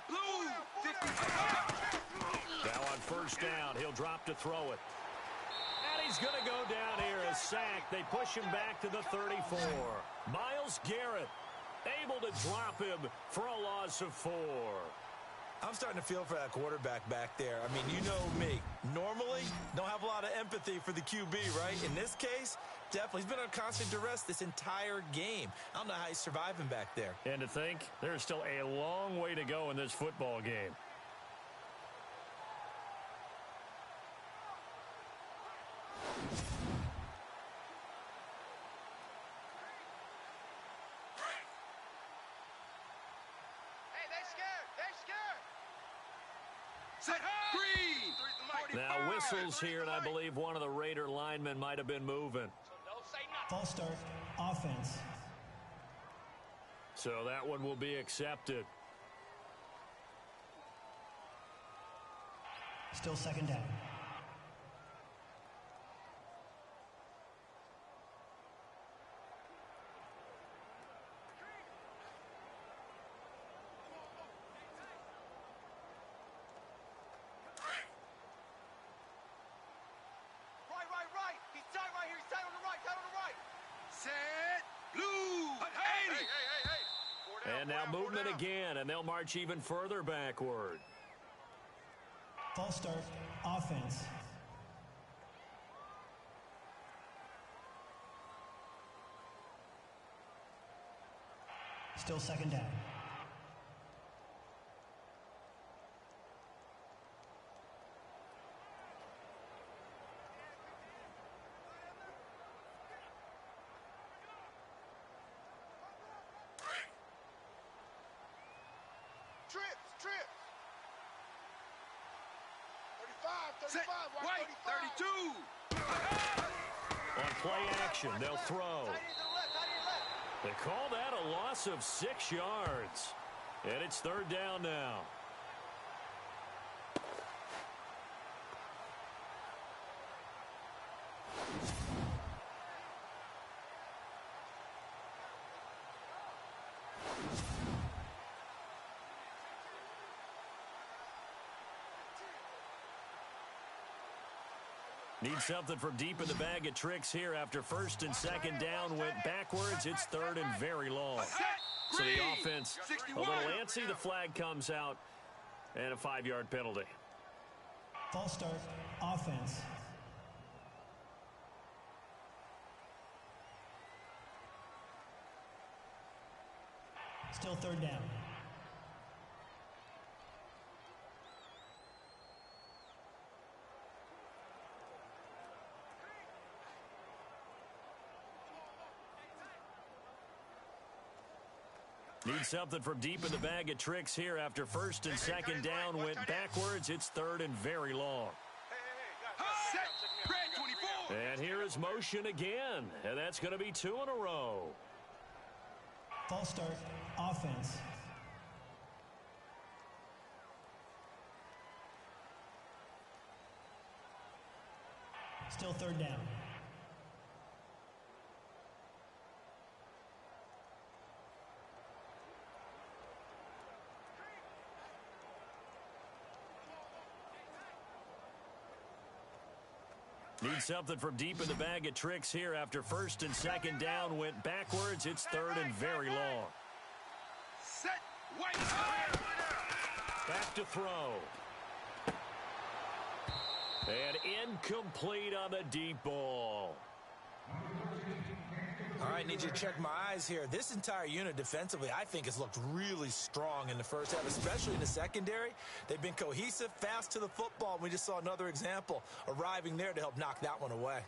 Blue. 50. Now on first down, he'll drop to throw it. And he's going to go down here, a sack. They push him back to the 34. Myles Garrett able to drop him for a loss of 4. I'm starting to feel for that quarterback back there. I mean, you know me. Normally, don't have a lot of empathy for the QB, right? In this case, definitely. He's been on constant duress this entire game. I don't know how he's surviving back there. And to think, there's still a long way to go in this football game. Now whistles here, and I believe one of the Raider linemen might have been moving. False start, offense. So that one will be accepted. Still second down. And now movement again, and they'll march even further backward. False start, offense. Still second down. Trips. 35, wait, 32. On play action, they'll throw. They call that a loss of 6 yards. And it's third down now. Need something from deep in the bag of tricks here after first and second down went backwards. It's third and very long. So the offense a little antsy. The flag comes out and a 5-yard penalty. False start, offense. Still third down. Need something from deep in the bag of tricks here after first and second down went backwards. It's third and very long. And here is motion again, and that's going to be 2 in a row. False start, offense. Still third down. Need something from deep in the bag of tricks here after first and second down went backwards. It's third and very long. Back to throw. And incomplete on the deep ball. All right, need you to check my eyes here. This entire unit defensively, I think, has looked really strong in the first half, especially in the secondary. They've been cohesive, fast to the football. We just saw another example arriving there to help knock that one away.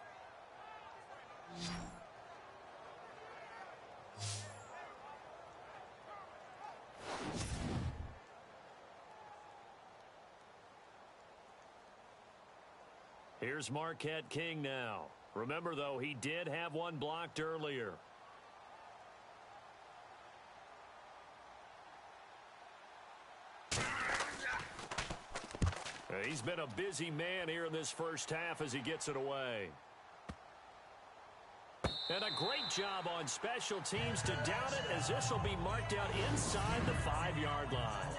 Here's Marquette King now. Remember, though, he did have one blocked earlier. He's been a busy man here in this first half as he gets it away. And a great job on special teams to down it, as this will be marked out inside the 5-yard line.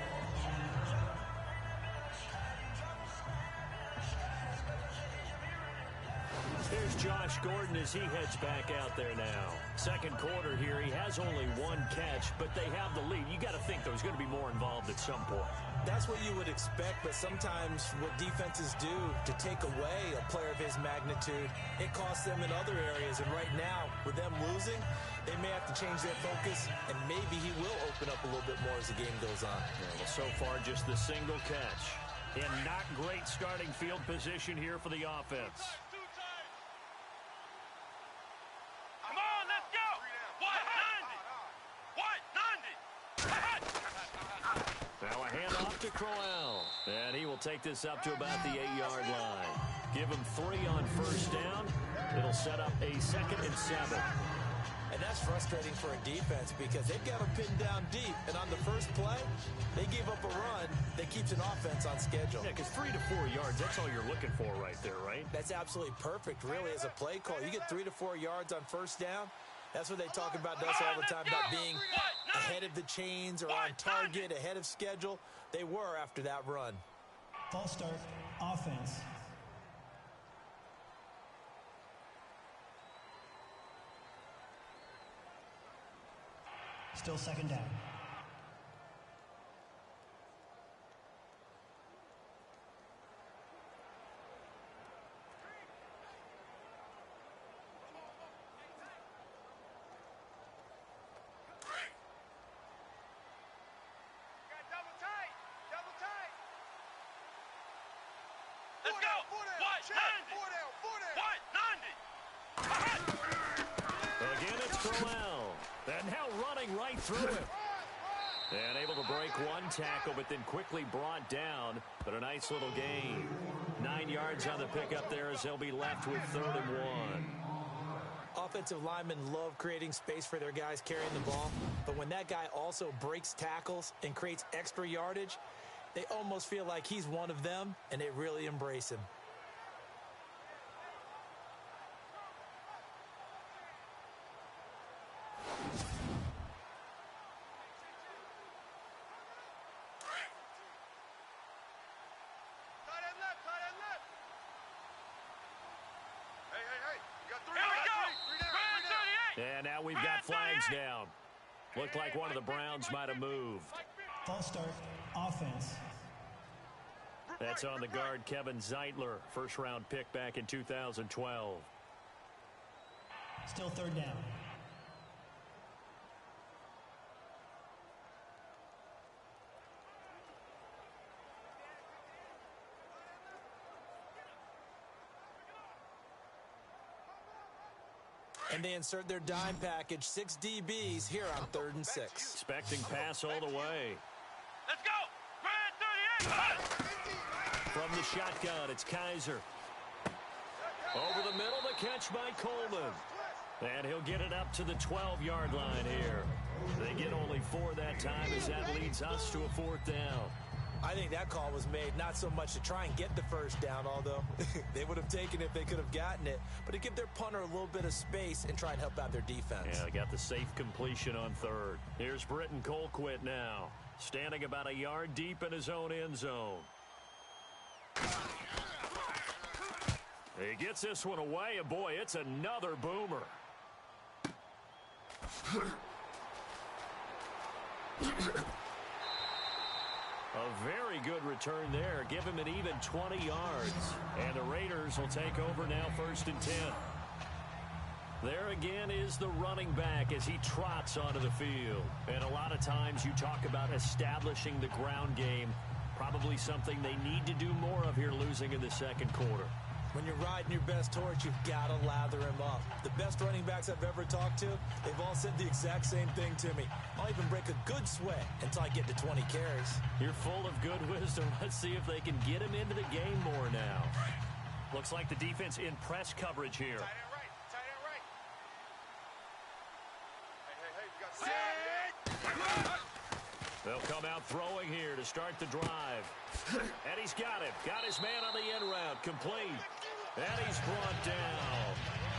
here's Josh Gordon as he heads back out there now. Second quarter here, he has only one catch, but they have the lead. You got to think, though, he's going to be more involved at some point. That's what you would expect, but sometimes what defenses do to take away a player of his magnitude, it costs them in other areas. And right now, with them losing, they may have to change their focus, and maybe he will open up a little bit more as the game goes on. Yeah, well, so far, just the single catch. And not great starting field position here for the offense. Come on, let's go! 190! Now a handoff to Crowell. And he will take this up to about the 8-yard line. Give him 3 on first down. It'll set up a 2nd and 7. And that's frustrating for a defense because they've got them pinned down deep. And on the first play, they gave up a run that keeps an offense on schedule. Yeah, because 3 to 4 yards, that's all you're looking for right there, right? That's absolutely perfect, really, as a play call. You get 3 to 4 yards on first down. That's what they talk about us all the time, about being ahead of the chains or on target, ahead of schedule. They were after that run. False start, offense. Still 2nd down. Double tight! Double tight! Let's go! 190! 190! Again, it's Crowell. And now running right through it. And able to break one tackle, but then quickly brought down. But a nice little gain. 9 yards on the pickup there as they'll be left with 3rd and 1. Offensive linemen love creating space for their guys carrying the ball. But when that guy also breaks tackles and creates extra yardage, they almost feel like he's one of them, and they really embrace him. And now we've got flags down. Looked like one of the Browns might have moved. False start, offense. That's on the guard, Kevin Zeitler, first-round pick back in 2012. Still 3rd down. And they insert their dime package, 6 DBs here on 3rd and 6. Expecting pass all the way. Let's go! Grand 38! From the shotgun, it's Kaiser. Over the middle, the catch by Coleman. And he'll get it up to the 12-yard line here. They get only 4 that time as that leads us to a 4th down. I think that call was made not so much to try and get the first down, although they would have taken it if they could have gotten it, but to give their punter a little bit of space and try and help out their defense. Yeah, they got the safe completion on 3rd. Here's Britton Colquitt now, standing about a yard deep in his own end zone. He gets this one away, and boy, it's another boomer. A very good return there. Give him an even 20 yards. And the Raiders will take over now 1st and 10. There again is the running back as he trots onto the field. And a lot of times you talk about establishing the ground game. Probably something they need to do more of here losing in the 2nd quarter. When you're riding your best horse, you've got to lather him up. The best running backs I've ever talked to, they've all said the exact same thing to me. I'll even break a good sweat until I get to 20 carries. You're full of good wisdom. Let's see if they can get him into the game more now. Looks like the defense in press coverage here. Tight end right. Tight end right. Hey, we got set. They'll come out throwing here to start the drive. And he's got him. Got his man on the end route. Complete. And he's brought down.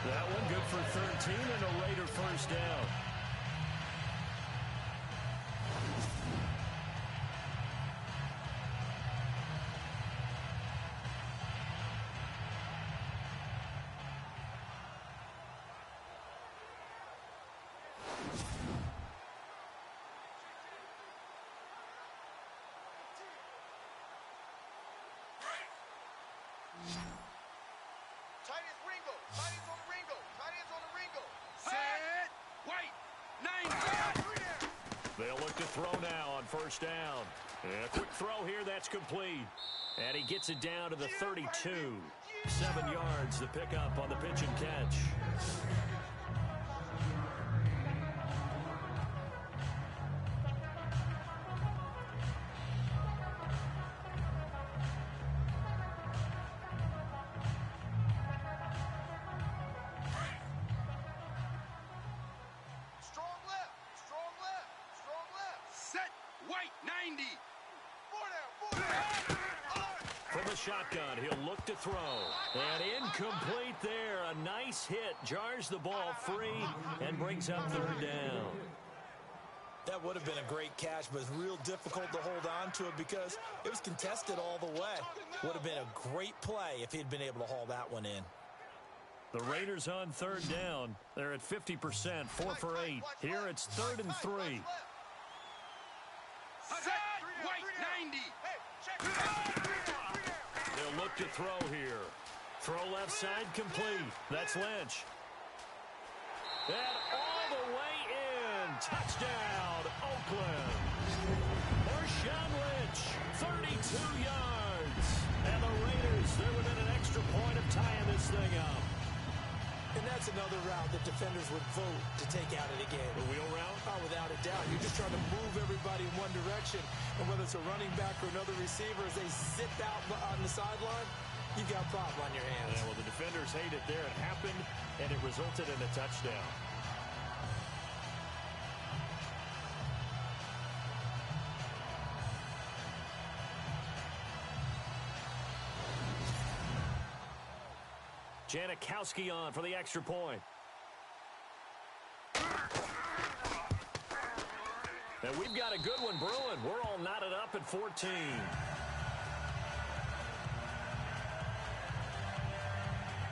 That one good for 13 and a Raider first down. Tight ends Ringo. Tight ends on the Ringo. Tight ends on the Ringo. Set. Wait. 9. They'll look to throw now on first down. And a quick throw here, that's complete. And he gets it down to the 32. 7 yards to pick up on the pitch and catch. Strong left. Strong left. Strong left. Set. Wait. 90. Four down. From the shotgun, he'll look to throw. And incomplete there. A nice hit. Jars the ball free and brings up third down. That would have been a great catch, but it's real difficult to hold on to it because it was contested all the way. Would have been a great play if he'd been able to haul that one in. The Raiders on third down. They're at 50%, 4 for 8. Here it's 3rd and 3. Set. Wait. 90. Hey, check. They'll look to throw here. Throw left side complete. That's Lynch. And all the way in. Touchdown, Oakland. Marshawn Lynch, 32 yards. And the Raiders, they're within an extra point of tying this thing up. And that's another route that defenders would vote to take out of the game. The wheel route? Oh, without a doubt. You're just trying to move everybody in one direction. And whether it's a running back or another receiver, as they zip out on the sideline, you've got a problem on your hands. Yeah, well, the defenders hate it there. It happened, and it resulted in a touchdown. Janikowski on for the extra point. And we've got a good one brewing. We're all knotted up at 14.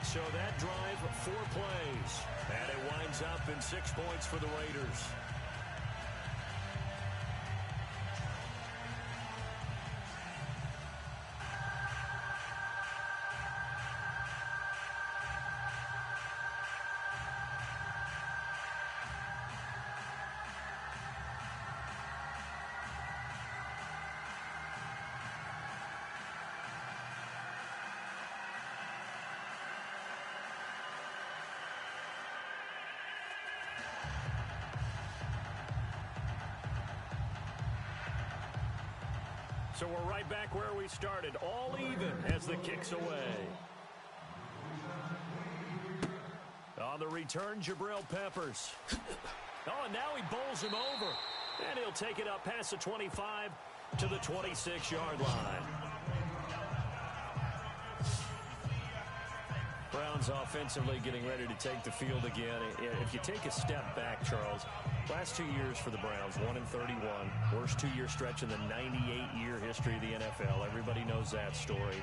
So that drive, 4 plays. And it winds up in 6 points for the Raiders. So we're right back where we started, all even as the kick's away. On the return, Jabril Peppers. Oh, and now he bowls him over. And he'll take it up past the 25 to the 26-yard line. Browns offensively getting ready to take the field again. If you take a step back, Charles, last 2 years for the Browns, 1-31, worst 2-year stretch in the 98-year history of the NFL. Everybody knows that story.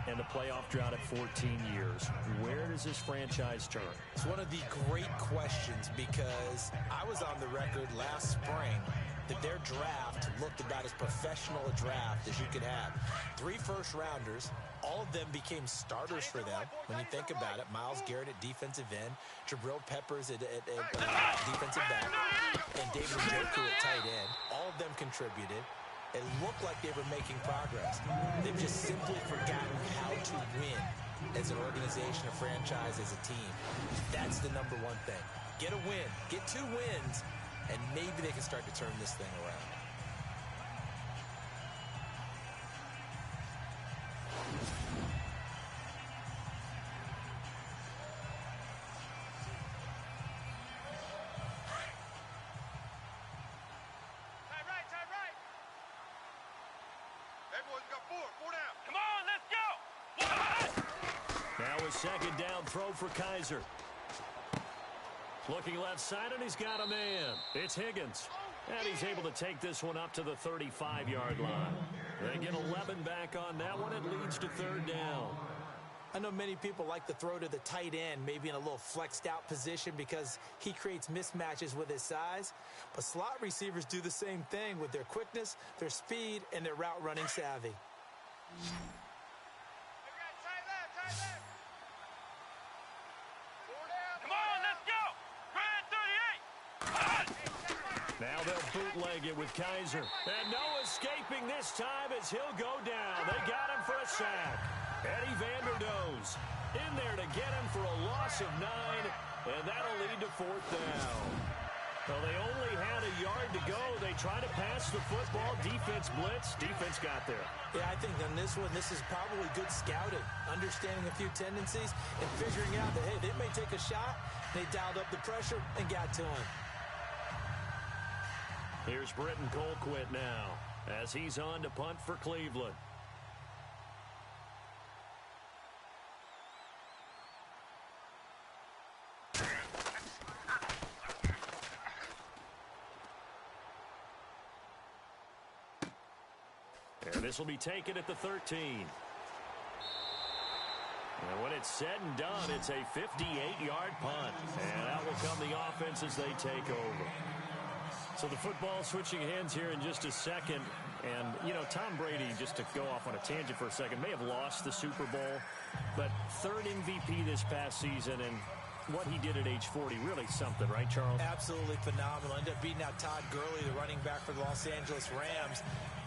And the playoff drought at 14 years. Where does this franchise turn? It's one of the great questions because I was on the record last spring that their draft looked about as professional a draft as you could have. 3 first-rounders. All of them became starters for them when you think about it. Myles Garrett at defensive end, Jabril Peppers at defensive back, and David Njoku at tight end. All of them contributed. It looked like they were making progress. They've just simply forgotten how to win as an organization, a franchise, as a team. That's the number one thing. Get a win. Get 2 wins, and maybe they can start to turn this thing around. Second down throw for Kaiser. Looking left side, and he's got a man. It's Higgins. And he's able to take this one up to the 35-yard line. They get 11 back on that one. It leads to third down. I know many people like to throw to the tight end, maybe in a little flexed out position because he creates mismatches with his size. But slot receivers do the same thing with their quickness, their speed, and their route running savvy. Tight left. Now they'll bootleg it with Kaiser. And no escaping this time as he'll go down. They got him for a sack. Eddie Vanderdoes in there to get him for a loss of 9, and that'll lead to 4th down. Well, they only had a yard to go. They try to pass the football. Defense blitz. Defense got there. Yeah, I think on this one, this is probably good scouting, understanding a few tendencies, and figuring out that, hey, they may take a shot. They dialed up the pressure and got to him. Here's Britton Colquitt now as he's on to punt for Cleveland. And this will be taken at the 13. And when it's said and done, it's a 58-yard punt. And out will come the offense as they take over. So the football switching hands here in just a second. And, you know, Tom Brady, just to go off on a tangent for a second, may have lost the Super Bowl. But 3rd MVP this past season, and what he did at age 40, really something, right, Charles? Absolutely phenomenal. Ended up beating out Todd Gurley, the running back for the Los Angeles Rams.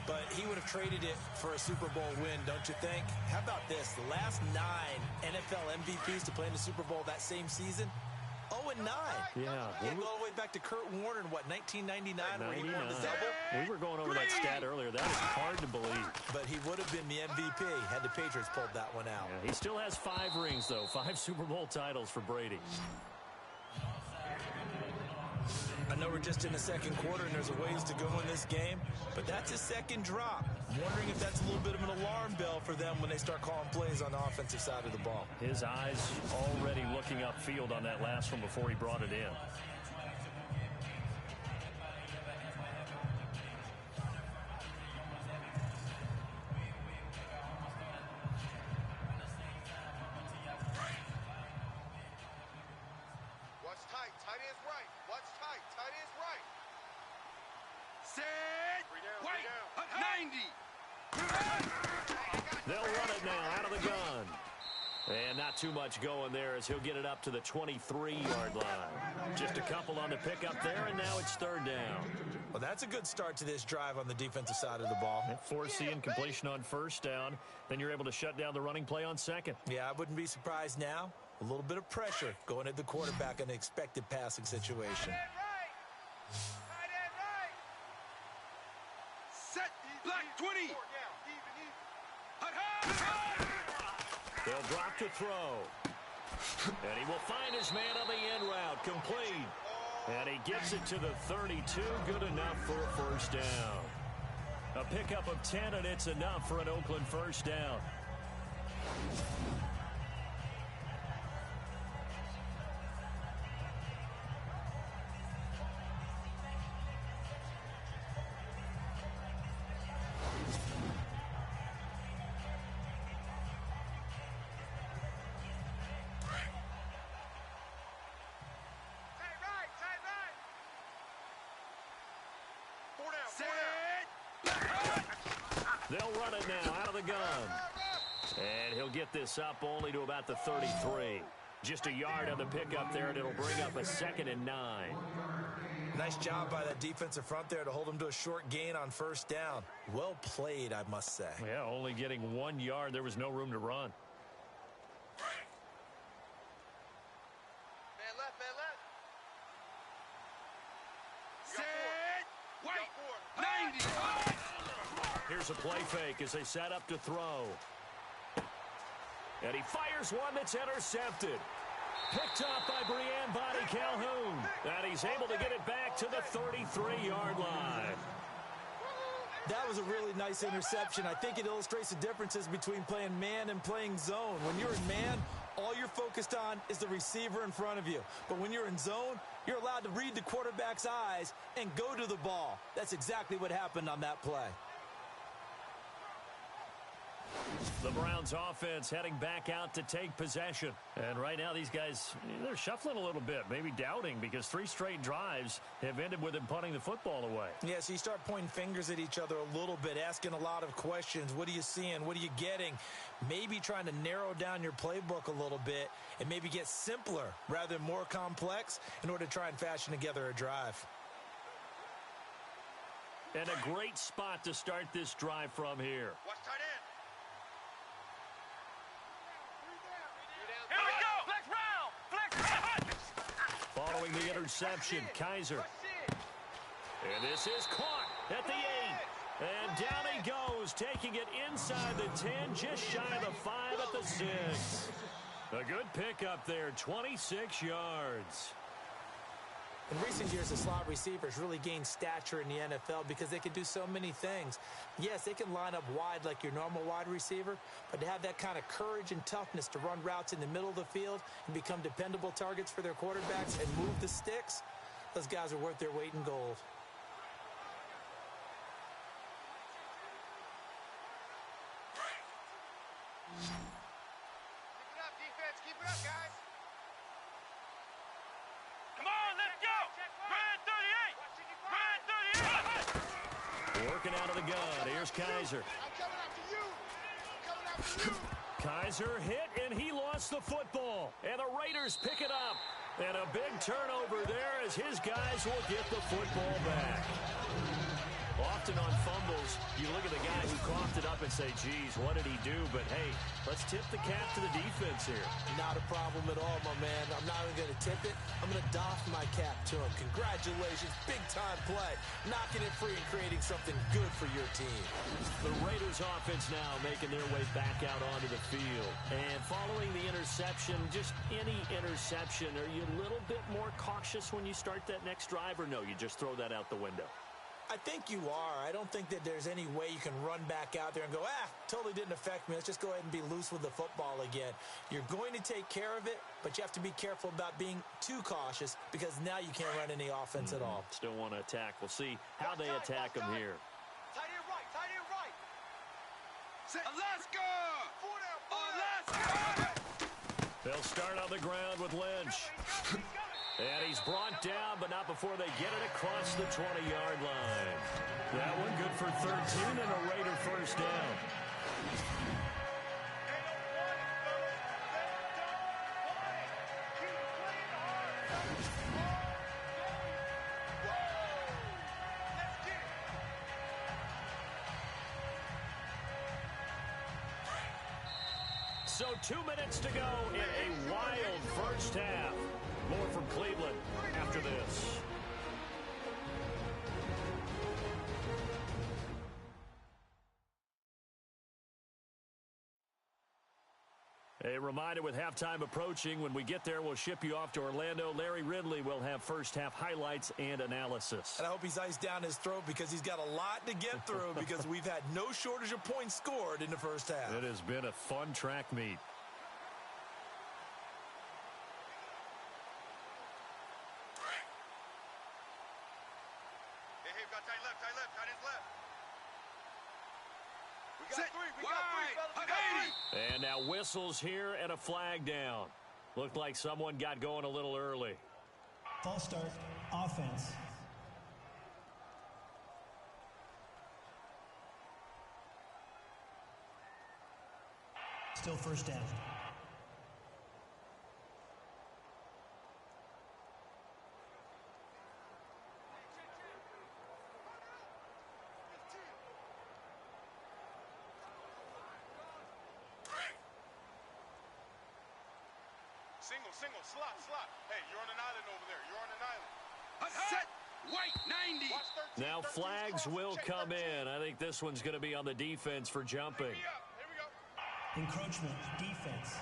But he would have traded it for a Super Bowl win, don't you think? How about this? The last 9 NFL MVPs to play in the Super Bowl that same season, 0-9. Yeah. Go all the way back to Kurt Warner in, what, 1999, where he won the double? We were going over that stat earlier. That is hard to believe. But he would have been the MVP had the Patriots pulled that one out. Yeah, he still has 5 rings, though. 5 Super Bowl titles for Brady. I know we're just in the second quarter and there's a ways to go in this game, but that's his second drop. I'm wondering if that's a little bit of an alarm bell for them when they start calling plays on the offensive side of the ball. His eyes already looking upfield on that last one before he brought it in. They'll run it now out of the gun. And not too much going there as he'll get it up to the 23-yard line. Just a couple on the pickup there, and now it's 3rd down. Well, that's a good start to this drive on the defensive side of the ball. Forcing completion on 1st down. Then you're able to shut down the running play on 2nd. Yeah, I wouldn't be surprised now. A little bit of pressure going at the quarterback in an expected passing situation. Set black 20. They'll drop to throw. And he will find his man on the end route. Complete. And he gets it to the 32. Good enough for a 1st down. A pickup of 10, and it's enough for an Oakland 1st down. They'll run it now out of the gun. And he'll get this up only to about the 33. Just a yard on the pickup there, and it'll bring up a 2nd and 9. Nice job by that defensive front there to hold him to a short gain on 1st down. Well played, I must say. Yeah, only getting 1 yard. There was no room to run. Man left, man left. Set. Wait. 90. Here's a play fake as they set up to throw. And he fires one that's intercepted. Picked up by Brian Body Calhoun. And he's able to get it back to the 33-yard line. That was a really nice interception. I think it illustrates the differences between playing man and playing zone. When you're in man, all you're focused on is the receiver in front of you. But when you're in zone, you're allowed to read the quarterback's eyes and go to the ball. That's exactly what happened on that play. The Browns offense heading back out to take possession. And right now these guys, they're shuffling a little bit, maybe doubting, because 3 straight drives have ended with them punting the football away. Yeah, so you start pointing fingers at each other a little bit, asking a lot of questions. What are you seeing? What are you getting? Maybe trying to narrow down your playbook a little bit and maybe get simpler rather than more complex in order to try and fashion together a drive. And a great spot to start this drive from here. Watch tight end. Here we go. Flex round. Flex. Following the interception, Kaiser. And this is caught at the 8. And down he goes, taking it inside the 10, just shy of the 5 at the 6. A good pickup there, 26 yards. In recent years, the slot receivers really gained stature in the NFL because they can do so many things. Yes, they can line up wide like your normal wide receiver, but to have that kind of courage and toughness to run routes in the middle of the field and become dependable targets for their quarterbacks and move the sticks, those guys are worth their weight in gold. Keep it up, defense. Keep it up, guys. Come on, let's go. Grand 38. Grand 38. Working out of the gun. Here's Kaiser. I'm coming after you. I'm coming after you. Kaiser hit, and he lost the football. And the Raiders pick it up. And a big turnover there as his guys will get the football back. Often on fumbles, you look at the guy who coughed it up and say, geez, what did he do? But, hey, let's tip the cap to the defense here. Not a problem at all, my man. I'm not even going to tip it. I'm going to doff my cap to him. Congratulations. Big-time play. Knocking it free and creating something good for your team. The Raiders offense now making their way back out onto the field. And following the interception, just any interception, are you a little bit more cautious when you start that next drive? Or no, you just throw that out the window? I think you are. I don't think that there's any way you can run back out there and go, totally didn't affect me. Let's just go ahead and be loose with the football again. You're going to take care of it, but you have to be careful about being too cautious because now you can't run any offense at all. Still want to attack. We'll see how they attack them here. Tight end right. Tight end right. Alaska. Alaska. They'll start on the ground with Lynch. And he's brought down, but not before they get it across the 20-yard line. That one good for 13 and a Raider first down. So 2 minutes to go in a wild first half. More from Cleveland after this. A reminder with halftime approaching, when we get there, we'll ship you off to Orlando. Larry Ridley will have first half highlights and analysis. And I hope he's iced down his throat because he's got a lot to get through because we've had no shortage of points scored in the first half. It has been a fun track meet. Hey, we got tight left, tight ends left. We got three, fellas. We got three. And now whistles here and a flag down. Looked like someone got going a little early. False start, offense. Still first down. Single, slot. Hey, you're on an island over there. You're on an island. Set. White 90. Watch 13, Now 13's flags close. will Check come 13. in. I think this one's going to be on the defense for jumping. Here we go. Encroachment, defense.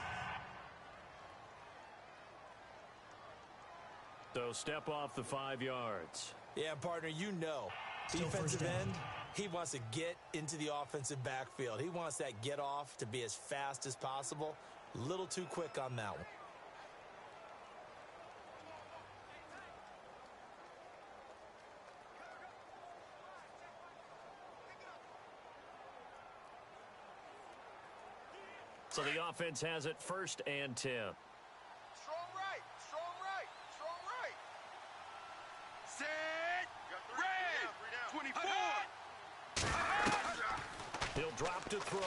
So step off the 5 yards. Yeah, partner, you know. Still Defensive first down. end, he wants to get into the offensive backfield. He wants that get off to be as fast as possible. A little too quick on that one. So the offense has it 1st and 10. Strong right. Set. You got Red. three down. 24. He'll drop to throw.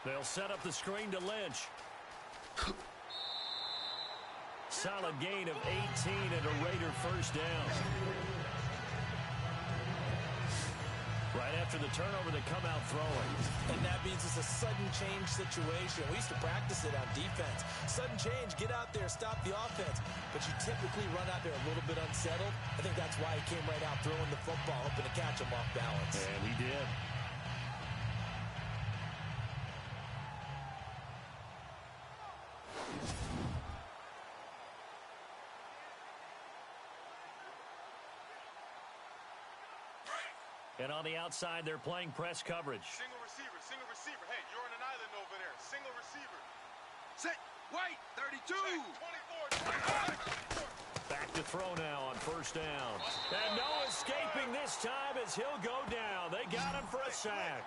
They'll set up the screen to Lynch. Solid gain of 18 and a Raider first down. Right after the turnover, they come out throwing. And that means it's a sudden change situation. We used to practice it on defense. Sudden change, get out there, stop the offense. But you typically run out there a little bit unsettled. I think that's why he came right out throwing the football, hoping to catch him off balance. And he did. And on the outside, they're playing press coverage. Single receiver, single receiver. Hey, you're on an island over there. Single receiver. Set, wait, 32. 24. Back to throw now on first down. And no escaping this time as he'll go down. They got him for a sack.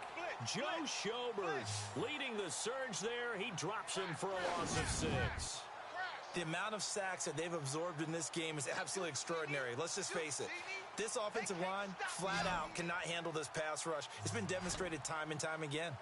Joe Schobert leading the surge there. He drops him for a loss of 6. The amount of sacks that they've absorbed in this game is absolutely extraordinary. Let's just face it. This offensive line, flat out, cannot handle this pass rush. It's been demonstrated time and time again.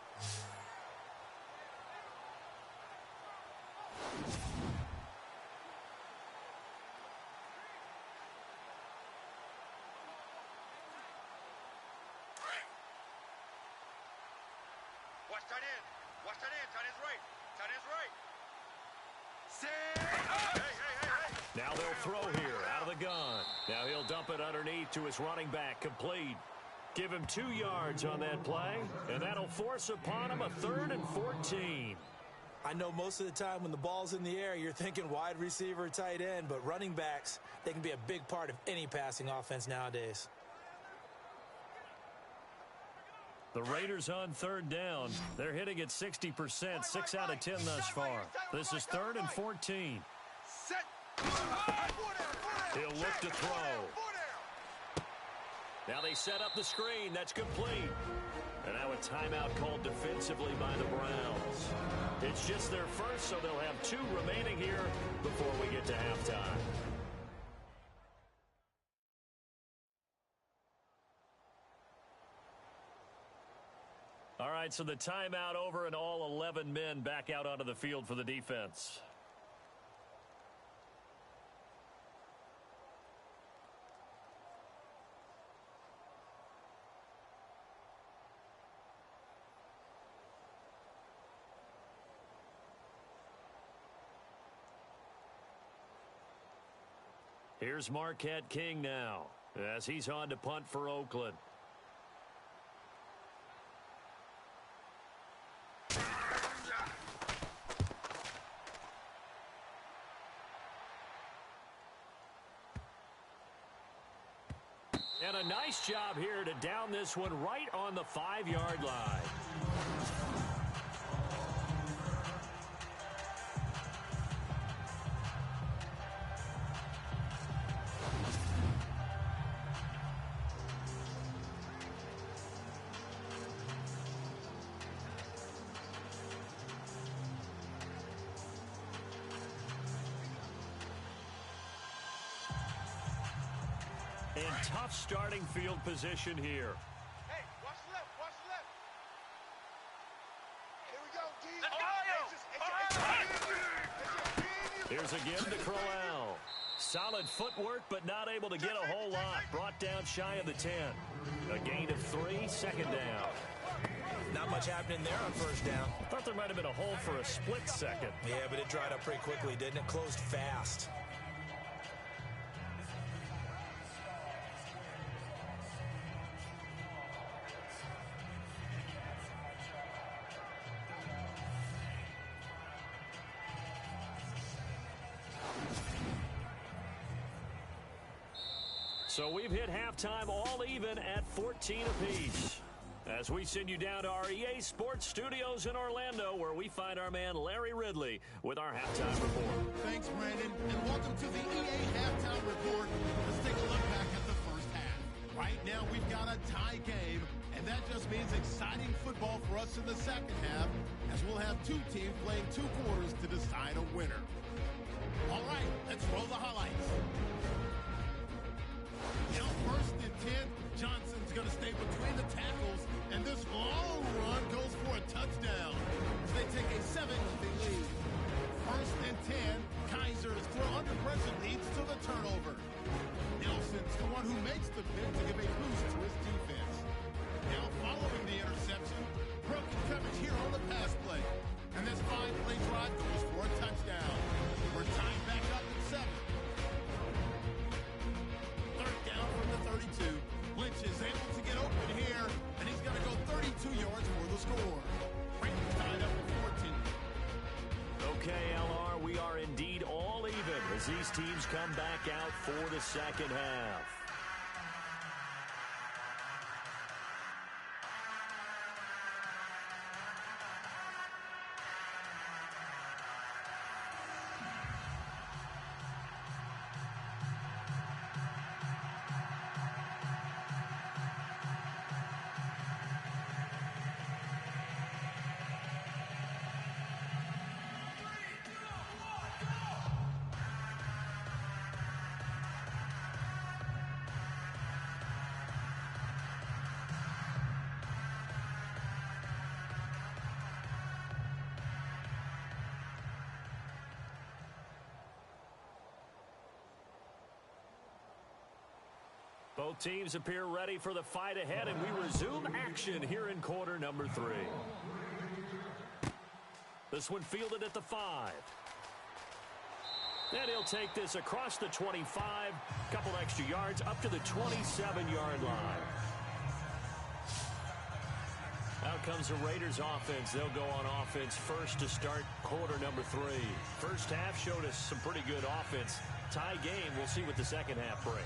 Watch tight end. Watch tight end. Tight end's right. Tight end's right. Now they'll throw here out of the gun. Now he'll dump it underneath to his running back, complete. Give him 2 yards on that play, and that'll force upon him a 3rd and 14. I know most of the time when the ball's in the air, you're thinking wide receiver, tight end, but running backs, they can be a big part of any passing offense nowadays. The Raiders on 3rd down. They're hitting at 60%, 6 out of 10 thus far. This is 3rd and 14. He'll look to throw. Now they set up the screen. That's complete. And now a timeout called defensively by the Browns. It's just their first, so they'll have 2 remaining here before we get to halftime. All right, so the timeout over and all 11 men back out onto the field for the defense. Here's Marquette King now as he's on to punt for Oakland. And a nice job here to down this one right on the 5-yard line. And tough starting field position here. Hey, watch left, watch left. Here we go, D. Here's a give to Crowell. Solid footwork, but not able to get a whole lot. Brought down shy of the 10. A gain of 3, 2nd down. Not much happening there on first down. I thought there might have been a hole for a split second. Yeah, but it dried up pretty quickly, didn't it? Closed fast. So we've hit halftime all even at 14 apiece. As we send you down to our EA Sports Studios in Orlando, where we find our man Larry Ridley with our halftime report. Thanks, Brandon, and welcome to the EA Halftime Report. Let's take a look back at the first half. Right now, we've got a tie game, and that just means exciting football for us in the second half, as we'll have 2 teams playing 2 quarters to decide a winner. All right, let's roll the highlights. Now, 1st and 10, Johnson's going to stay between the tackles, and this long run goes for a touchdown. They take a 7-0 lead. 1st and 10, Kaiser's throw under pressure leads to the turnover. Nelson's the one who makes the pick to give a boost to his defense. Now Okay, LR, we are indeed all even as these teams come back out for the second half. Both teams appear ready for the fight ahead, and we resume action here in quarter number 3. This one fielded at the 5. And he'll take this across the 25, couple extra yards up to the 27-yard line. Out comes the Raiders offense. They'll go on offense first to start quarter number 3. First half showed us some pretty good offense. Tie game. We'll see what the second half brings.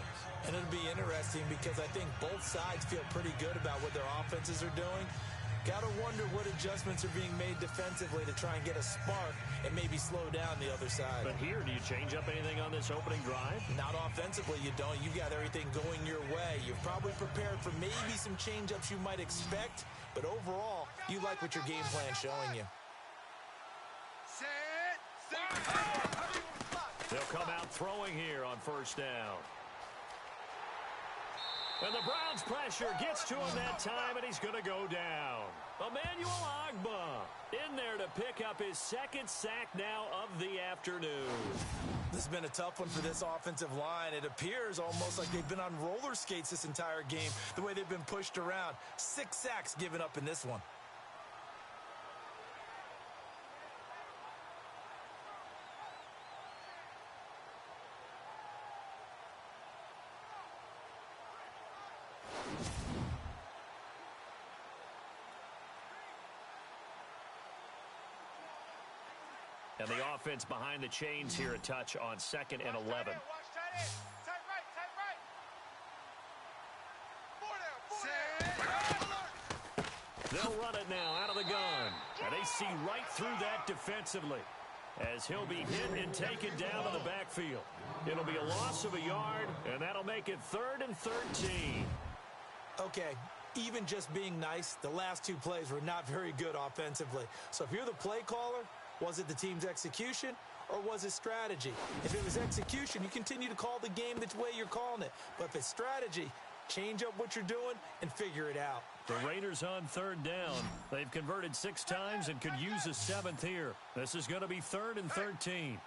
And it'll be interesting because I think both sides feel pretty good about what their offenses are doing. Got to wonder what adjustments are being made defensively to try and get a spark and maybe slow down the other side. But here, do you change up anything on this opening drive? Not offensively, you don't. You got everything going your way. You've probably prepared for maybe some change-ups you might expect, but overall, you like what your game plan's showing you. They'll come out throwing here on first down. And the Browns' pressure gets to him that time, and he's going to go down. Emmanuel Ogbah in there to pick up his second sack now of the afternoon. This has been a tough one for this offensive line. It appears almost like they've been on roller skates this entire game, the way they've been pushed around. 6 sacks given up in this one. And the offense behind the chains here a touch on 2nd and 11. Watch tight end. Tight right. 4 down. They'll run it now out of the gun. And they see right through that defensively as he'll be hit and taken down to the backfield. It'll be a loss of a yard, and that'll make it 3rd and 13. Okay, even just being nice, the last 2 plays were not very good offensively. So if you're the play caller, was it the team's execution or was it strategy? If it was execution, you continue to call the game the way you're calling it. But if it's strategy, change up what you're doing and figure it out. The Raiders on 3rd down. They've converted 6 times and could use a 7th here. This is going to be 3rd and 13.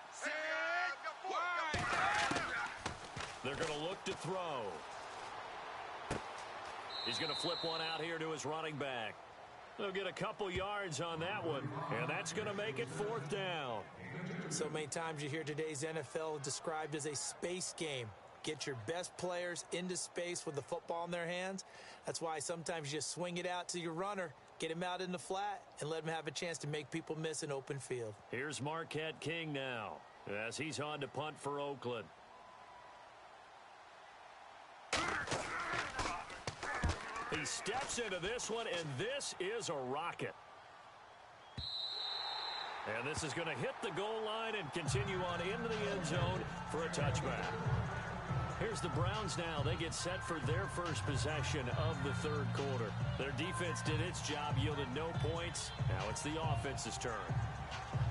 They're going to look to throw. He's going to flip one out here to his running back. They'll get a couple yards on that one, and that's going to make it 4th down. So many times you hear today's NFL described as a space game. Get your best players into space with the football in their hands. That's why sometimes you just swing it out to your runner, get him out in the flat, and let him have a chance to make people miss an open field. Here's Marquette King now as he's on to punt for Oakland. He steps into this one, and this is a rocket. And this is going to hit the goal line and continue on into the end zone for a touchback. Here's the Browns now. They get set for their first possession of the 3rd quarter. Their defense did its job, yielded no points. Now it's the offense's turn.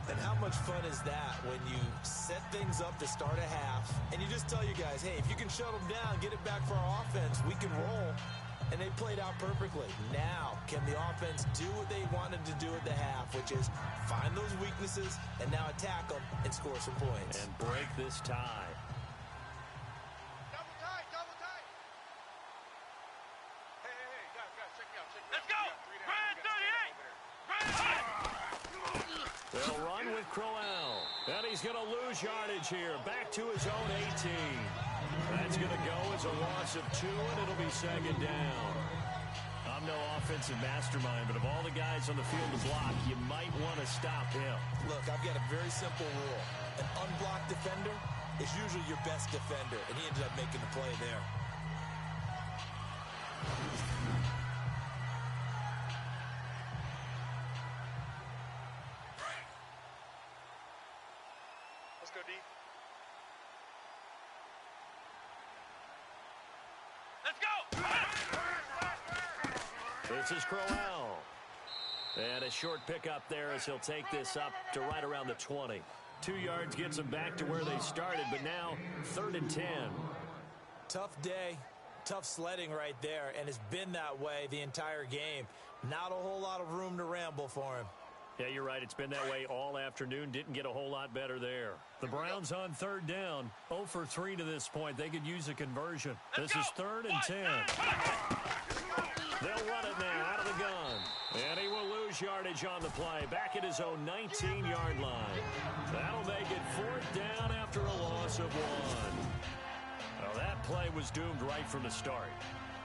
And how much fun is that when you set things up to start a half, and you just tell you guys, hey, if you can shut them down, get it back for our offense, we can roll. And they played out perfectly. Now, can the offense do what they wanted to do at the half, which is find those weaknesses and now attack them and score some points. And break this tie. Double tight. Hey, guys, check me out. Let's go. Brand 38. They'll run with Crowell. And he's going to lose yardage here. Back to his own 18. That's going to go as a loss of 2, and it'll be 2nd down. A no offensive mastermind, but of all the guys on the field to block, you might want to stop him. Look, I've got a very simple rule. An unblocked defender is usually your best defender, and he ended up making the play there. Let's go, D. Let's go! This is Crowell. And a short pickup there as he'll take this up to right around the 20. 2 yards gets them back to where they started, but now 3rd and 10. Tough day, tough sledding right there, and it's been that way the entire game. Not a whole lot of room to ramble for him. Yeah, you're right. It's been that way all afternoon. Didn't get a whole lot better there. The Browns on 3rd down. 0 for 3 to this point. They could use a conversion. This is 3rd and 10. They'll run it now out of the gun. And he will lose yardage on the play. Back at his own 19-yard line. That'll make it 4th down after a loss of 1. Well, that play was doomed right from the start.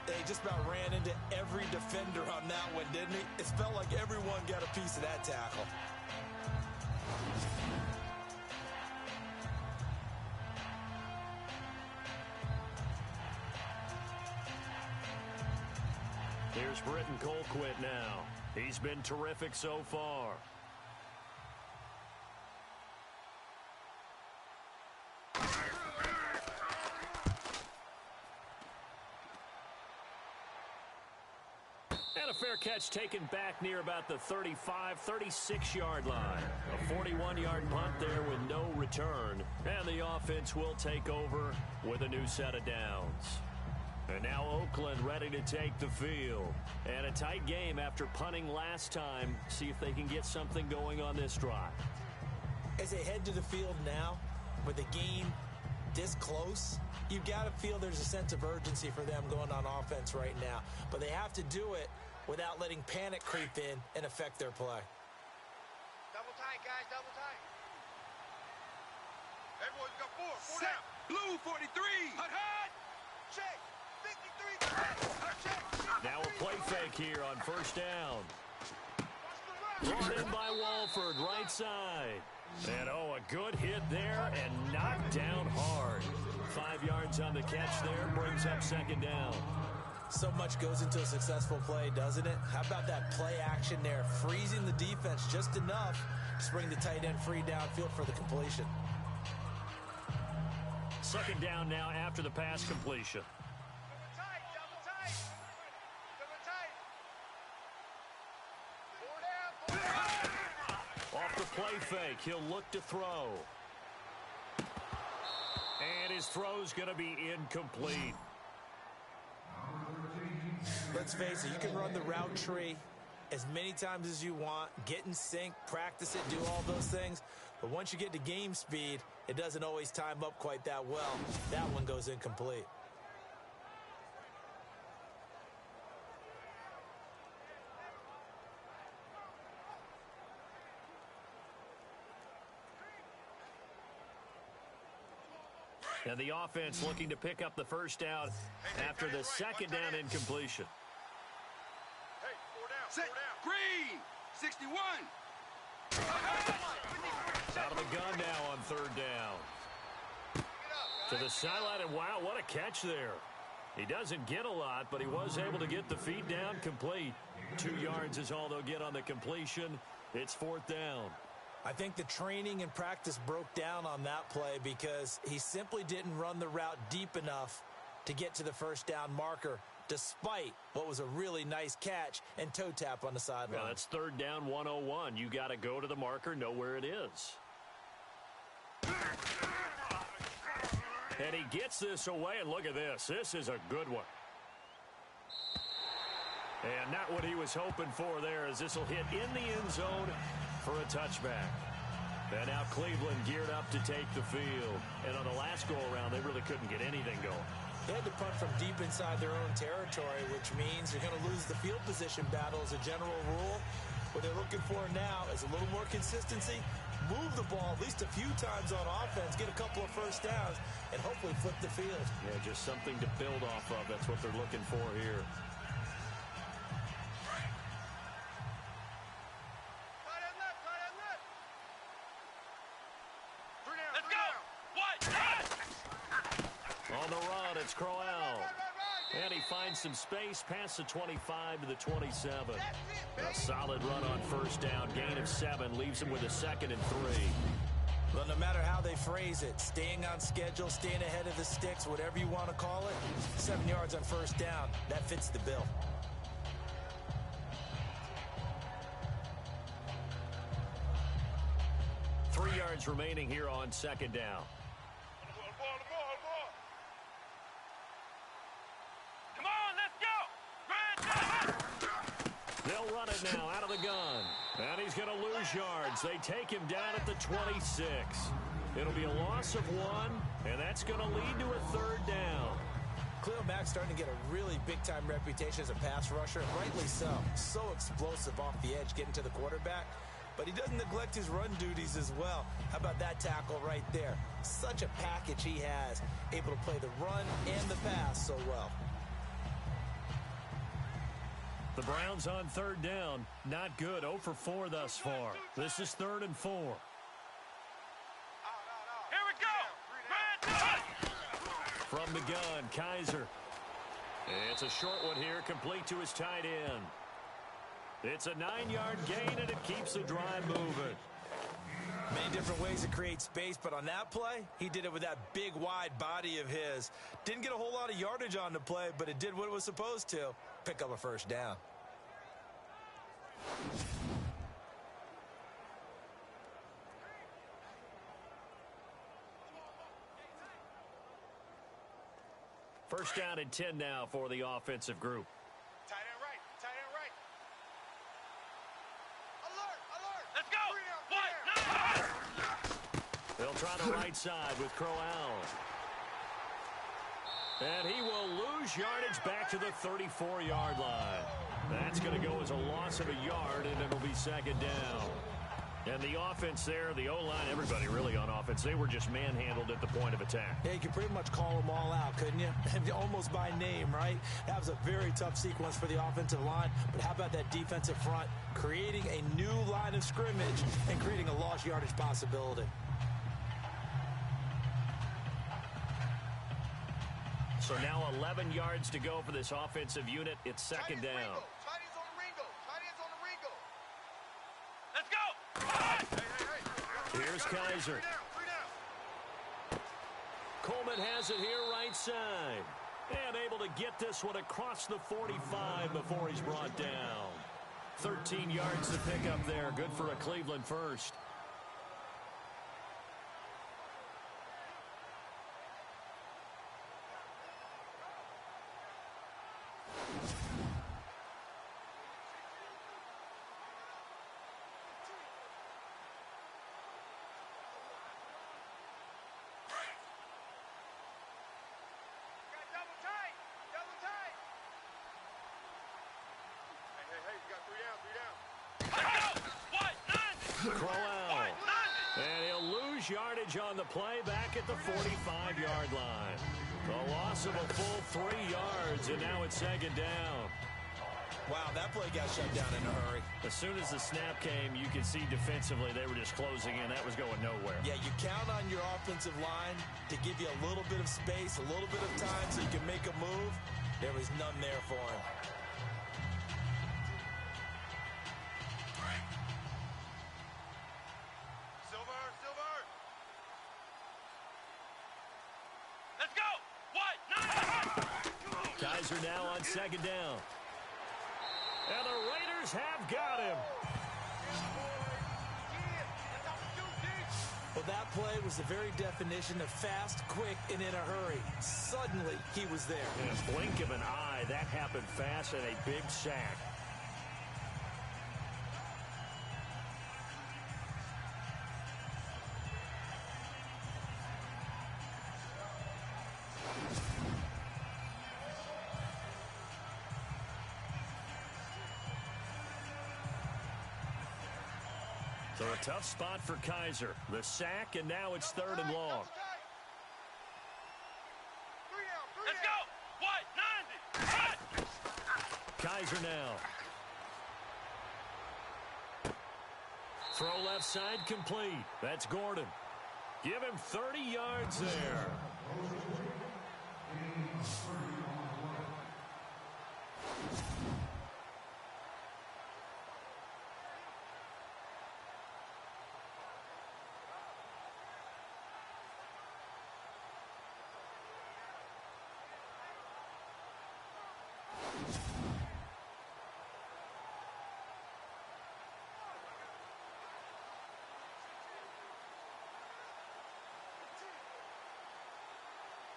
They just about ran into every defender on that one, didn't he? It felt like everyone got a piece of that tackle. Here's Britton Colquitt now. He's been terrific so far. And a fair catch taken back near about the 35, 36-yard line. A 41-yard punt there with no return. And the offense will take over with a new set of downs. And now Oakland ready to take the field. And a tight game after punting last time. See if they can get something going on this drive. As they head to the field now, with the game this close, you've got to feel there's a sense of urgency for them going on offense right now. But they have to do it without letting panic creep in and affect their play. Double tight, guys, double tight. Everyone's got four down. Blue 43. Hut, hut. Check. 53. Check. Now a play fake here on 1st down. Brought in by Walford, right side. And oh, a good hit there and knocked down hard. 5 yards on the catch there, brings up 2nd down. So much goes into a successful play, doesn't it? How about that play action there? Freezing the defense just enough to bring the tight end free downfield for the completion. 2nd down now after the pass completion. Double tight. Double tight. 4 down. Off the play fake, he'll look to throw. And his throw's going to be incomplete. Let's face it, you can run the route tree as many times as you want, get in sync, practice it, do all those things. But once you get to game speed, it doesn't always time up quite that well. That one goes incomplete. And the offense looking to pick up the 1st down after the 2nd down incompletion. Hey, 4 down. Set. 4 down. Green. 61. Out of the gun now on 3rd down. To the sideline, and wow, what a catch there. He doesn't get a lot, but he was able to get the feet down complete. 2 yards is all they'll get on the completion. It's 4th down. I think the training and practice broke down on that play because he simply didn't run the route deep enough to get to the 1st down marker, despite what was a really nice catch and toe tap on the sideline. Well, that's 3rd down 101. You got to go to the marker, know where it is. And he gets this away, and look at this. This is a good one. And not what he was hoping for there, as this will hit in the end zone for a touchback. And now Cleveland geared up to take the field. And on the last go-around, they really couldn't get anything going. They had to punt from deep inside their own territory, which means you're going to lose the field position battle as a general rule. What they're looking for now is a little more consistency, move the ball at least a few times on offense, get a couple of 1st downs, and hopefully flip the field. Yeah, just something to build off of. That's what they're looking for here. Let's go. What? On the run, it's Crowell. And he finds some space past the 25 to the 27. A solid run on first down. Gain of 7 leaves him with a 2nd and 3. Well, no matter how they phrase it, staying on schedule, staying ahead of the sticks, whatever you want to call it, 7 yards on first down, that fits the bill. Three yards remaining here on 2nd down. Come on, let's go. They'll run it now out of the gun. And he's going to lose yards. They take him down at the 26. It'll be a loss of 1, and that's going to lead to a 3rd down. Khalil Mack's starting to get a really big-time reputation as a pass rusher, and rightly so. So explosive off the edge getting to the quarterback. But he doesn't neglect his run duties as well. How about that tackle right there? Such a package he has, able to play the run and the pass so well. The Browns on 3rd down. Not good. 0 for 4 thus far. This is 3rd and 4. Here we go. From the gun, Kaiser. It's a short one here, complete to his tight end. It's a 9-yard gain, and it keeps the drive moving. Many different ways to create space, but on that play, he did it with that big, wide body of his. Didn't get a whole lot of yardage on the play, but it did what it was supposed to. Pick up a first down. First down and 10 now for the offensive group. Tight end right. Tight end right. Alert. Alert. Let's go. What? They'll try the right side with Crowell. And he will lose yardage back to the 34-yard line. That's going to go as a loss of a yard, and it'll be 2nd down. And the offense there, the O-line, everybody really on offense, they were just manhandled at the point of attack. Yeah, you could pretty much call them all out, couldn't you? Almost by name, right? That was a very tough sequence for the offensive line. But how about that defensive front creating a new line of scrimmage and creating a lost yardage possibility? So now 11 yards to go for this offensive unit. It's 2nd down. Tight ends on the Ringo. Tight ends on the Ringo. Let's go. Here's Kaiser. 3 down. Coleman has it here right side. And able to get this one across the 45 before he's brought down. 13 yards to pick up there. Good for a Cleveland first. Double tight. Double tight. Hey, you got 3 down. Crowell. And he'll lose yardage on the play back at the 45-yard line. A loss of a full 3 yards, and now it's 2nd down. Wow, that play got shut down in a hurry. As soon as the snap came, you could see defensively they were just closing in. That was going nowhere. Yeah, you count on your offensive line to give you a little bit of space, a little bit of time so you can make a move. There was none there for him. Silver. Let's go. What? Kaiser now on 2nd down. And the Raiders have got him. Well, that play was the very definition of fast, quick, and in a hurry. Suddenly, he was there. In a blink of an eye, that happened fast and a big sack. So a tough spot for Kaiser. The sack, and now it's 3rd and long. 3 down. Let's go. What? 90. Kaiser now. Throw left side complete. That's Gordon. Give him 30 yards there.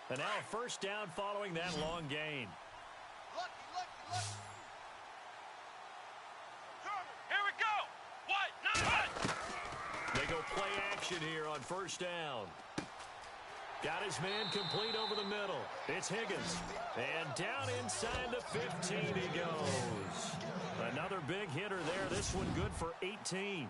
And now a first down following that long gain. Lucky. Here we go. What? They go play action here on first down. Got his man complete over the middle. It's Higgins. And down inside the 15 he goes. Another big hitter there. This one good for 18.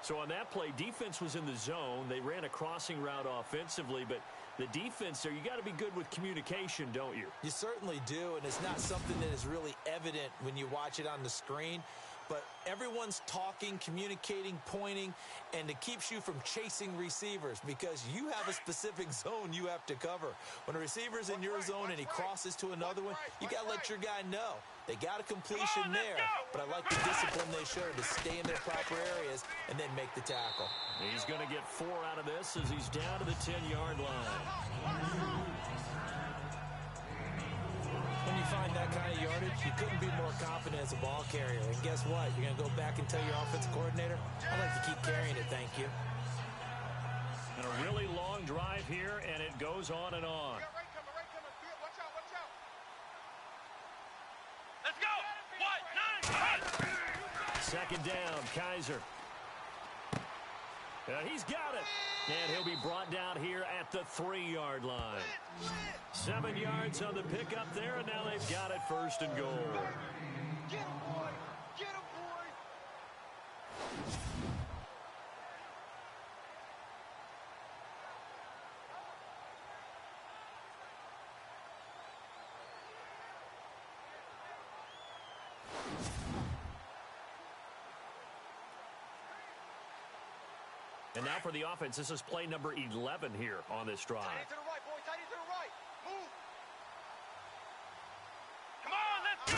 So on that play, defense was in the zone. They ran a crossing route offensively, but the defense there, you got to be good with communication, don't you? You certainly do, and it's not something that is really evident when you watch it on the screen. But everyone's talking, communicating, pointing, and it keeps you from chasing receivers because you have a specific zone you have to cover. When a receiver's in your zone and he crosses to another one, you got to let your guy know. They got a completion there, but I like the discipline they showed to stay in their proper areas and then make the tackle. He's going to get 4 out of this as he's down to the 10-yard line. When you find that kind of yardage, you couldn't be more confident as a ball carrier. And guess what? You're going to go back and tell your offensive coordinator, I'd like to keep carrying it, thank you. And a really long drive here, and it goes on and on. Right coming. Watch out. Let's go. What? 9. Second down, Kaiser. He's got it. And he'll be brought down here at the 3-yard line. 7 yards on the pickup there, and now they've got it first and goal. Get him, boy. And now for the offense, this is play number 11 here on this drive. Tight end to the right, boy. Tight end to the right. Move. Come on, let's go.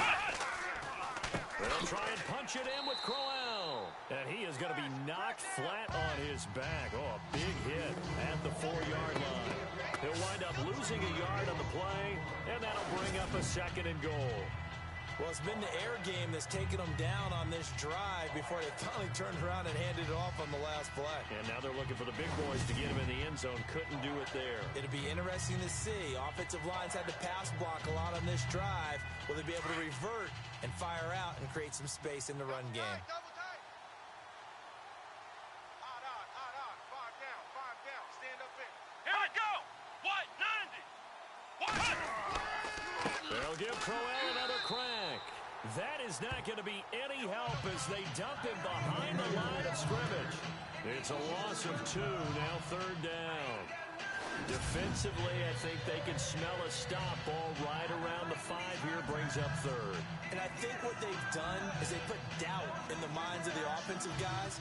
They'll try and punch it in with Crowell. And he is going to be knocked flat on his back. Oh, a big hit at the 4-yard line. He'll wind up losing a yard on the play, and that'll bring up a second and goal. Well, it's been the air game that's taken them down on this drive before they finally turned around and handed it off on the last play. And now they're looking for the big boys to get him in the end zone. Couldn't do it there. It'll be interesting to see. Offensive lines had to pass block a lot on this drive. Will they be able to revert and fire out and create some space in the run game? Double tight. Odd. 5 down. Stand up in. Here we go. What? 90. What? They'll give Crowell another crack. That is not going to be any help as they dump him behind the line of scrimmage. It's a loss of 2, now 3rd down. Defensively, I think they can smell a stop ball right around the 5 here, brings up 3rd. And I think what they've done is they put doubt in the minds of the offensive guys.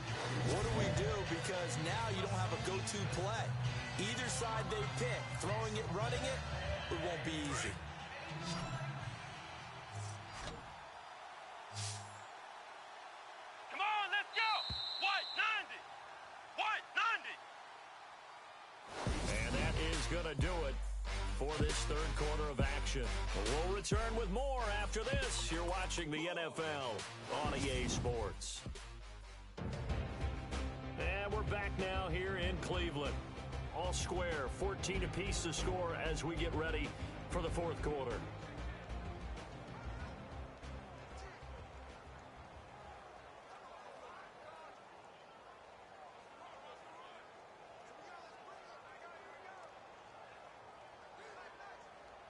What do we do? Because now you don't have a go-to play. Either side they pick, throwing it, running it, it won't be easy. Come on, let's go. What? 90. And that is going to do it for this 3rd quarter of action. We'll return with more after this. You're watching the NFL on EA Sports. And we're back now here in Cleveland. All square, 14 apiece to score as we get ready for the 4th quarter.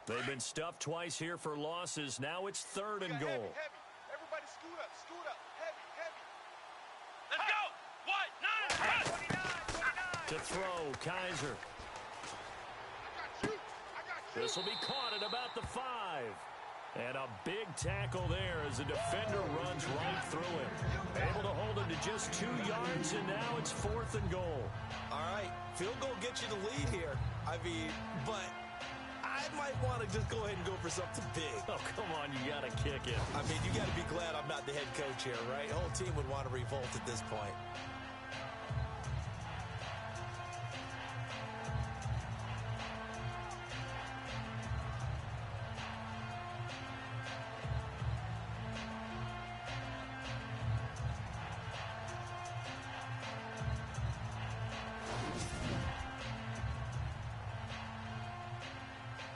They've been stuffed twice here for losses. Now it's 3rd and goal. Heavy. Everybody scoot up. Heavy. Let's go. What? 9. To throw, Kaiser. I got you. This will be caught at about the 5. And a big tackle there as the defender runs right through him. Able to hold him to just 2 yards, and now it's 4th and goal. All right, field goal gets you the lead here. I mean, but I might want to just go ahead and go for something big. Oh, come on, you got to kick it. I mean, you got to be glad I'm not the head coach here, right? The whole team would want to revolt at this point.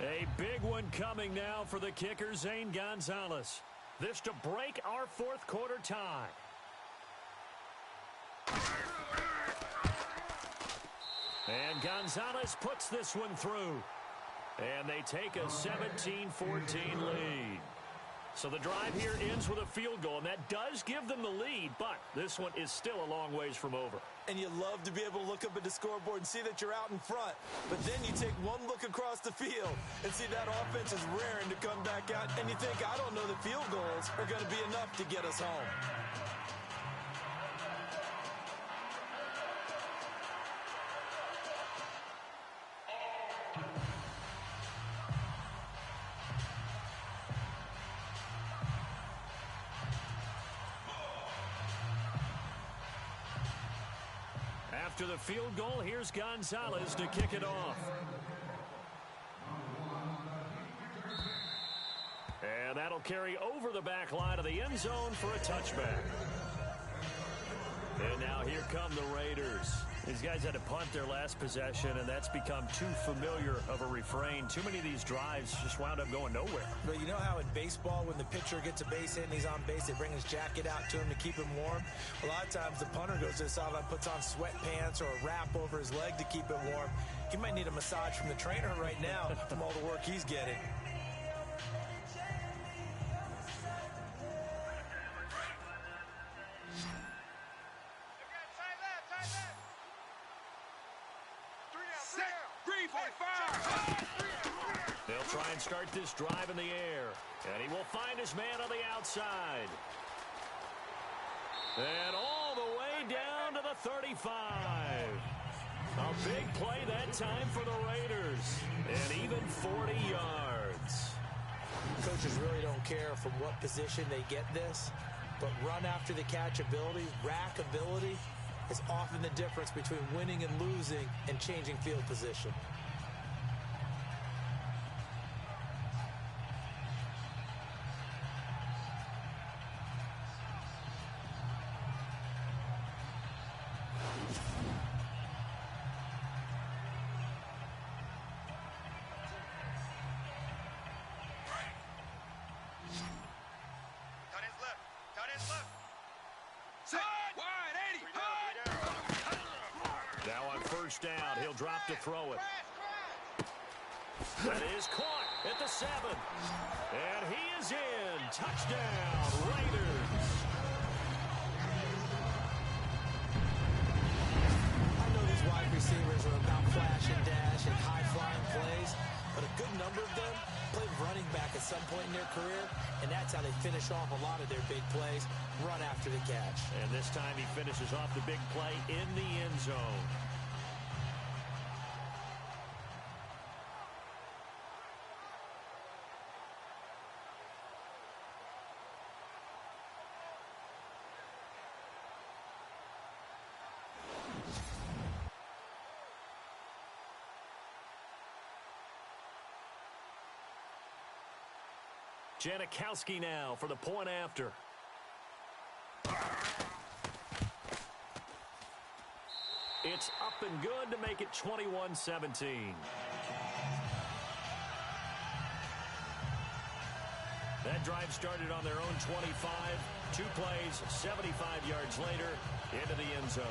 A big one coming now for the kicker, Zane Gonzalez. This to break our 4th quarter tie. And Gonzalez puts this one through. And they take a 17-14 lead. So the drive here ends with a field goal, and that does give them the lead, but this one is still a long ways from over. And you love to be able to look up at the scoreboard and see that you're out in front. But then you take one look across the field and see that offense is raring to come back out, and you think, I don't know, the field goals are going to be enough to get us home. After the field goal, here's Gonzalez to kick it off. And that'll carry over the back line of the end zone for a touchback. And now here come the Raiders. These guys had to punt their last possession, and that's become too familiar of a refrain. Too many of these drives just wound up going nowhere. But you know how in baseball, when the pitcher gets a base hit and he's on base, they bring his jacket out to him to keep him warm? A lot of times the punter goes to the sideline, puts on sweatpants or a wrap over his leg to keep him warm. He might need a massage from the trainer right now from all the work he's getting. They'll try and start this drive in the air. And he will find his man on the outside. And all the way down to the 35. A big play that time for the Raiders. And even 40 yards. Coaches really don't care from what position they get this, but run after the catch ability, rack ability, is often the difference between winning and losing and changing field position. Down, he'll drop to throw it. That is caught at the 7. And he is in. Touchdown, Raiders. I know these wide receivers are about flash and dash and high-flying plays, but a good number of them played running back at some point in their career, and that's how they finish off a lot of their big plays, run after the catch. And this time he finishes off the big play in the end zone. Janikowski now for the point after. It's up and good to make it 21-17. That drive started on their own 25. 2 plays, 75 yards later, into the end zone.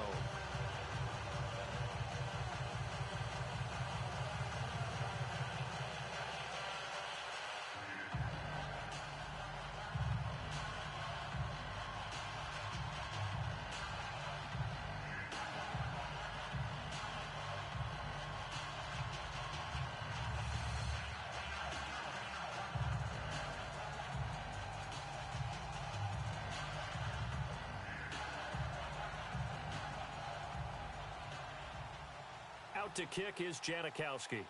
out to kick is Janikowski.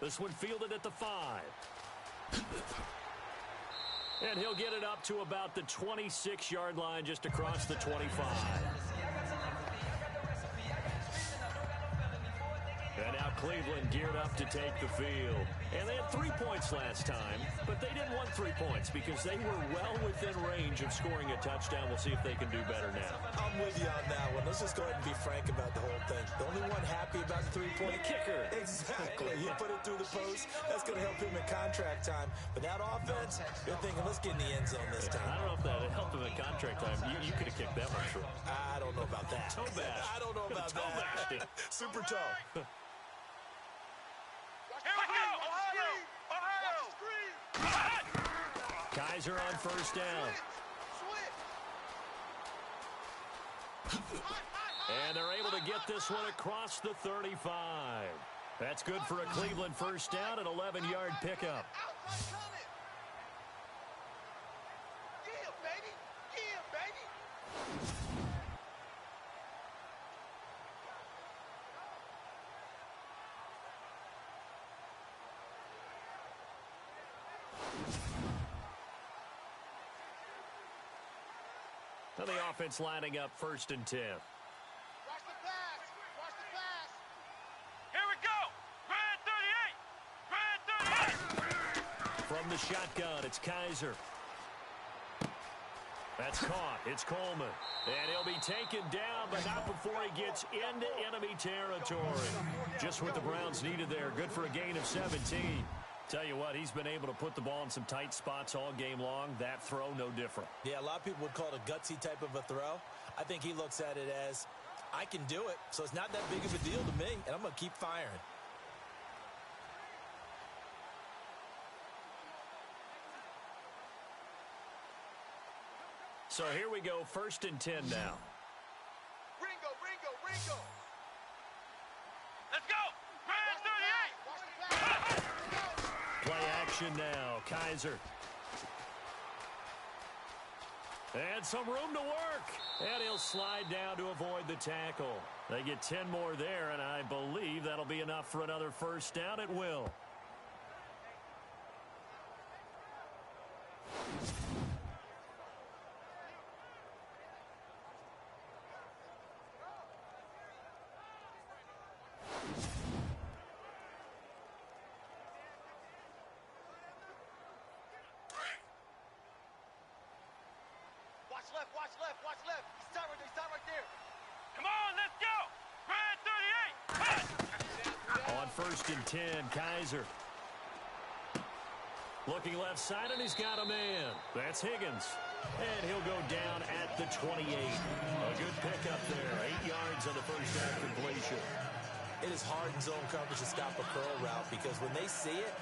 This one fielded at the 5. And he'll get it up to about the 26-yard line, just across the 25. And now Cleveland geared up to take the field. And they had 3 points last time, but they didn't want 3 points because they were well within range of scoring a touchdown. We'll see if they can do better now. I'm with you on that one. Let's just go ahead and be frank about the whole thing. The only one happy about the 3-point kicker. Exactly. You put it through the post. That's going to help him in contract time. But that offense, you're thinking, let's get in the end zone this time. I don't know if that helped him in contract time. You could have kicked that one through. I don't know about that. Toe bash. I don't know about that. Super toe. Here we go! Ohio! Kaiser on first down. And they're able to get this one across the 35. That's good for a Cleveland first down, an 11-yard pickup. Now the offense lining up 1st and 10. Watch the pass! Watch the pass! Here we go! Red 38! Red 38! From the shotgun, it's Kaiser. That's caught. It's Coleman. And he'll be taken down, but not before he gets into enemy territory. Just what the Browns needed there. Good for a gain of 17. Tell you what, he's been able to put the ball in some tight spots all game long. That throw, no different. Yeah, a lot of people would call it a gutsy type of a throw. I think he looks at it as, I can do it, so it's not that big of a deal to me, and I'm going to keep firing. So here we go, 1st and 10 now. Ringo! Let's go! Red 38! Play action now. Kaiser. And some room to work. And he'll slide down to avoid the tackle. They get 10 more there, and I believe that'll be enough for another first down. It will. Watch left. He's time right there. Come on, let's go. Red 38. On 1st and 10, Kaiser. Looking left side, and he's got a man. That's Higgins. And he'll go down at the 28. A good pickup there. 8 yards on the first down completion. It is hard in zone coverage to stop a curl route because when they see it,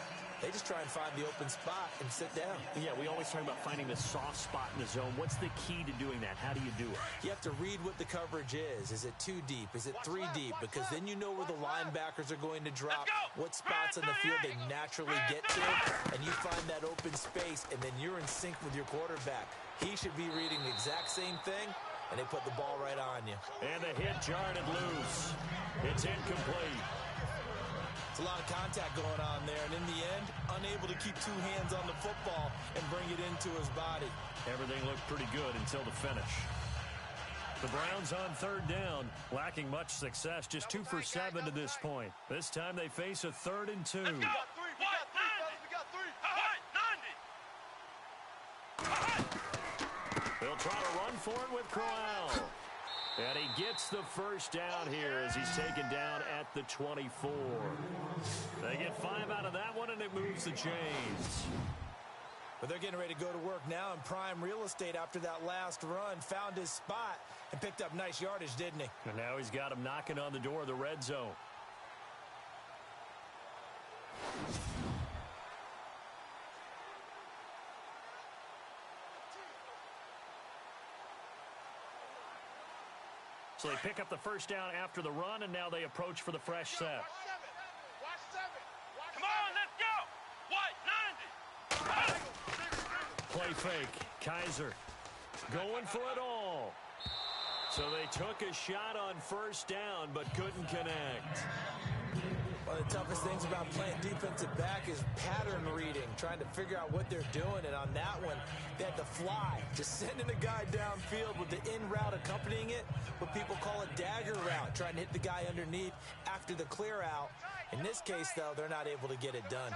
they just try and find the open spot and sit down. Yeah, we always talk about finding the soft spot in the zone. What's the key to doing that? How do you do it? You have to read what the coverage is. Is it 2 deep? Is it 3 deep? Because then you know where the linebackers are going to drop, what spots on the field they naturally get to, and you find that open space, and then you're in sync with your quarterback. He should be reading the exact same thing, and they put the ball right on you. And the hit jarred it loose. It's incomplete. It's a lot of contact going on there, and in the end, unable to keep 2 hands on the football and bring it into his body. Everything looked pretty good until the finish. The Browns on 3rd down, lacking much success, just 2 for 7 to this point. This time they face a 3rd and 2. We got 3, fellas. We got 3. They'll try to run for it with Crowell. And he gets the first down here as he's taken down at the 24. They get 5 out of that one, and it moves the chains. But they're getting ready to go to work now in prime real estate after that last run. Found his spot and picked up nice yardage, didn't he? And now he's got him knocking on the door of the red zone. So they pick up the first down after the run, and now they approach for the fresh set. Watch 7. Come on, let's go. What? 90. Play fake. Kaiser going for it all. So they took a shot on first down, but couldn't connect. One of the toughest things about playing defensive back is pattern reading, trying to figure out what they're doing. And on that one, they had to fly, just sending a guy downfield with the in route accompanying it, what people call a dagger route, trying to hit the guy underneath after the clear out. In this case, though, they're not able to get it done.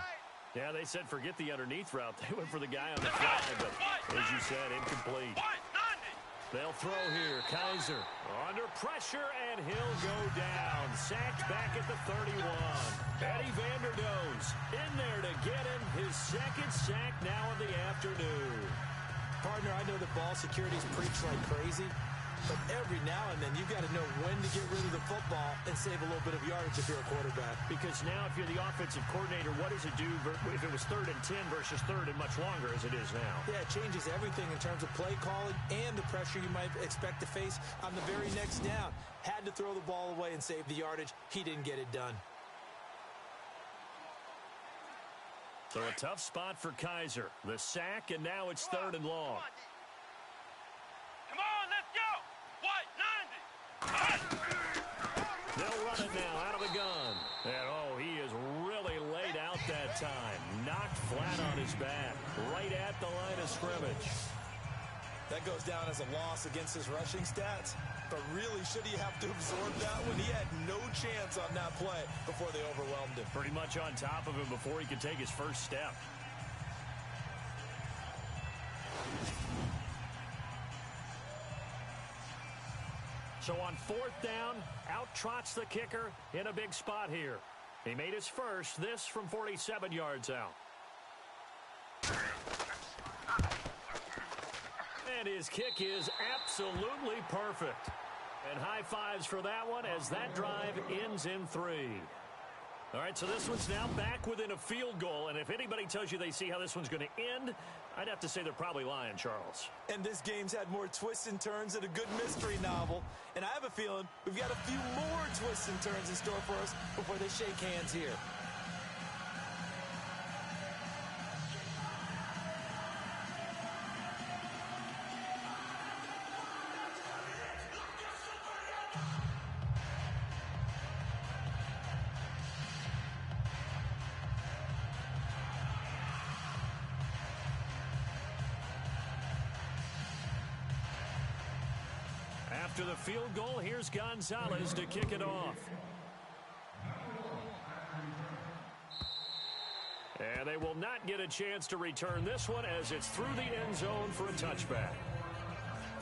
Yeah, they said forget the underneath route. They went for the guy on the fly, but as you said, incomplete. They'll throw here. Kaiser under pressure, and he'll go down. Sacked back at the 31. Eddie Vanderdoes in there to get him his second sack now of the afternoon. Partner, I know that ball security's preached like crazy, but every now and then you've got to know when to get rid of the football and save a little bit of yardage if you're a quarterback. Because now if you're the offensive coordinator, what does it do if it was 3rd and 10 versus 3rd and much longer as it is now? Yeah, it changes everything in terms of play calling and the pressure you might expect to face on the very next down. Had to throw the ball away and save the yardage. He didn't get it done. So a tough spot for Kaiser. The sack, and now it's 3rd and long. Come on, let's go! What? 90! They'll run it now out of the gun. And, oh, he is really laid out that time. Knocked flat on his back. Right at the line of scrimmage. That goes down as a loss against his rushing stats. But really, should he have to absorb that when he had no chance on that play before they overwhelmed him? Pretty much on top of him before he could take his first step. So on 4th down, out trots the kicker in a big spot here. He made his first, this from 47 yards out. And his kick is absolutely perfect. And high fives for that one as that drive ends in 3. All right, so this one's now back within a field goal. And if anybody tells you they see how this one's going to end, I'd have to say they're probably lying, Charles. And this game's had more twists and turns than a good mystery novel. And I have a feeling we've got a few more twists and turns in store for us before they shake hands here. After the field goal, here's Gonzalez to kick it off. And they will not get a chance to return this one as it's through the end zone for a touchback.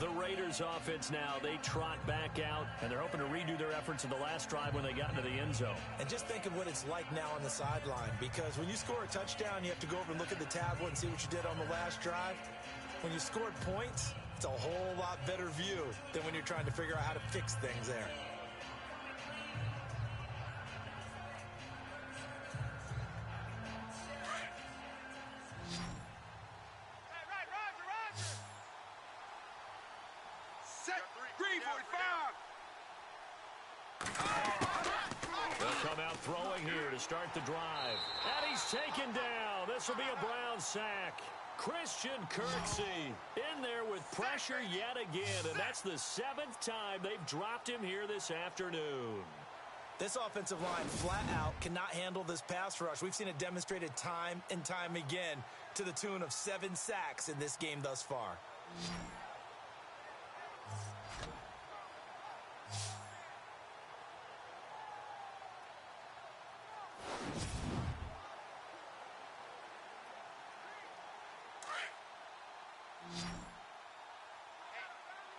The Raiders offense now, they trot back out, and they're hoping to redo their efforts in the last drive when they got into the end zone. And just think of what it's like now on the sideline, because when you score a touchdown, you have to go over and look at the tablet and see what you did on the last drive. When you scored points, it's a whole lot better view than when you're trying to figure out how to fix things there. Set. Green 45. They'll come out throwing here to start the drive. And he's taken down. This will be a Brown sack. Christian Kirksey in there with pressure yet again, and that's the 7th time they've dropped him here this afternoon. This offensive line flat out cannot handle this pass rush. We've seen it demonstrated time and time again to the tune of 7 sacks in this game thus far.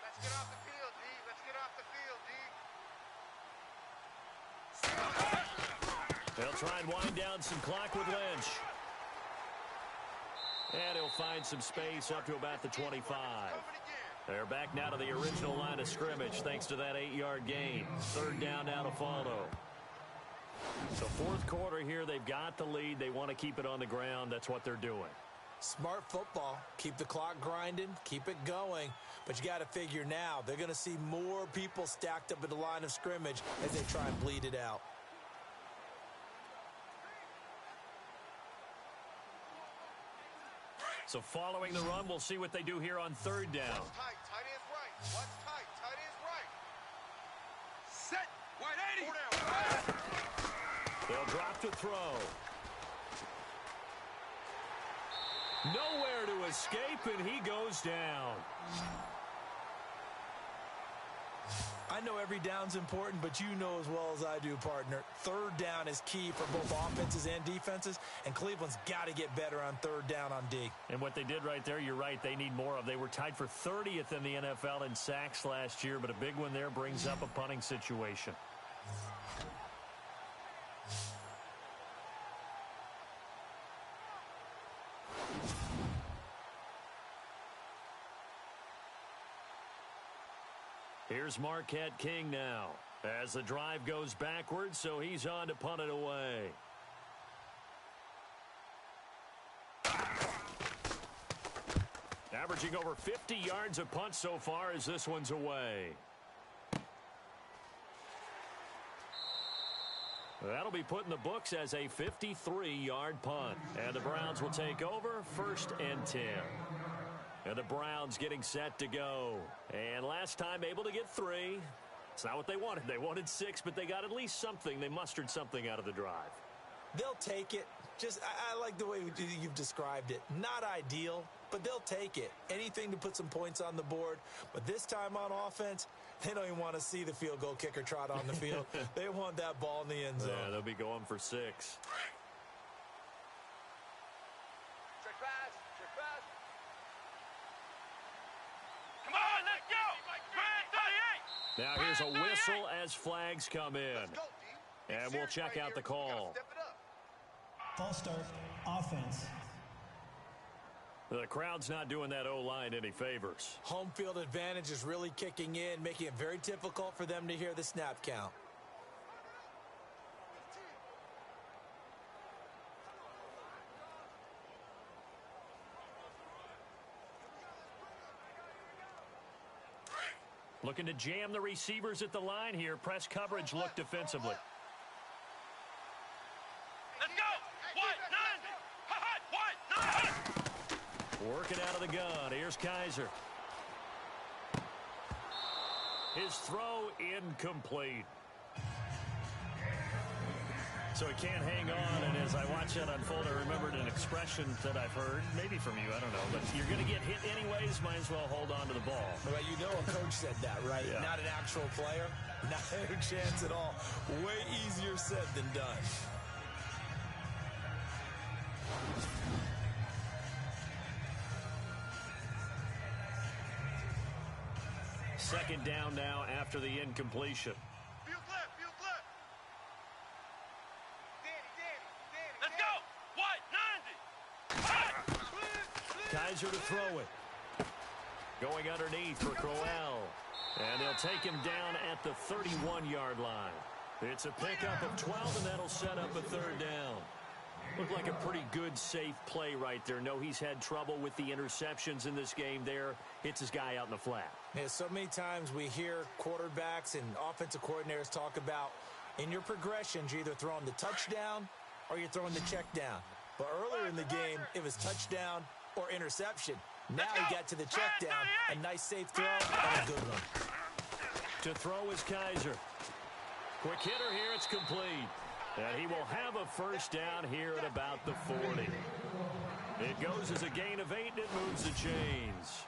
Let's get off the field, D. Let's get off the field, D. They'll try and wind down some clock with Lynch. And he'll find some space up to about the 25. They're back now to the original line of scrimmage thanks to that 8-yard gain. 3rd down now to follow. So 4th quarter here, they've got the lead. They want to keep it on the ground. That's what they're doing. Smart football. Keep the clock grinding. Keep it going. But you got to figure now, they're going to see more people stacked up at the line of scrimmage as they try and bleed it out. So following the run, we'll see what they do here on 3rd down. Tight. Tight end's right. What's tight? Tight end's right. to throw. Nowhere to escape, and he goes down. I know every down's important, but you know as well as I do, partner, third down is key for both offenses and defenses, and Cleveland's got to get better on third down on D. And what they did right there, you're right, they need more of. They were tied for 30th in the NFL in sacks last year, but a big one there brings up a punting situation. Here's Marquette King now as the drive goes backwards, so he's on to punt it away. Averaging over 50 yards a punt so far as this one's away. That'll be put in the books as a 53-yard punt. And the Browns will take over 1st and 10. And the Browns getting set to go. And last time able to get 3. It's not what they wanted. They wanted 6, but they got at least something. They mustered something out of the drive. They'll take it. I like the way you've described it. Not ideal, but they'll take it. Anything to put some points on the board. But this time on offense, they don't even want to see the field goal kicker trot on the field. They want that ball in the end zone. Yeah, they'll be going for 6. Check pass. Check pass. Come on, let's go. Red 38. Now here's a whistle as flags come in. Let's go, D. And we'll check out the call. Step it up. False start, offense. The crowd's not doing that O-line any favors. Home field advantage is really kicking in, making it very difficult for them to hear the snap count. Looking to jam the receivers at the line here. Press coverage look defensively. Let's go. Working out of the gun. Here's Kaiser. His throw incomplete. So he can't hang on, and as I watch that unfold, I remembered an expression that I've heard, maybe from you, I don't know, but you're going to get hit anyways, might as well hold on to the ball. Well, you know a coach said that, right? Yeah. Not an actual player. Not a chance at all. Way easier said than done. Second down now after the incompletion. Field clip. Let's go. 90. Kaiser to throw it. Going underneath for Crowell. And they'll take him down at the 31-yard line. It's a pickup of 12, and that'll set up a third down. Looked like a pretty good, safe play right there. No, he's had trouble with the interceptions in this game there. Hits his guy out in the flat. Yeah, so many times we hear quarterbacks and offensive coordinators talk about in your progressions, you're either throwing the touchdown or you're throwing the check down. But earlier in the game, it was touchdown or interception. Now he got to the check down. A nice safe throw and a good one. To throw is Kaiser. Quick hitter here. It's complete. And he will have a first down here at about the 40. It goes as a gain of 8, and it moves the chains.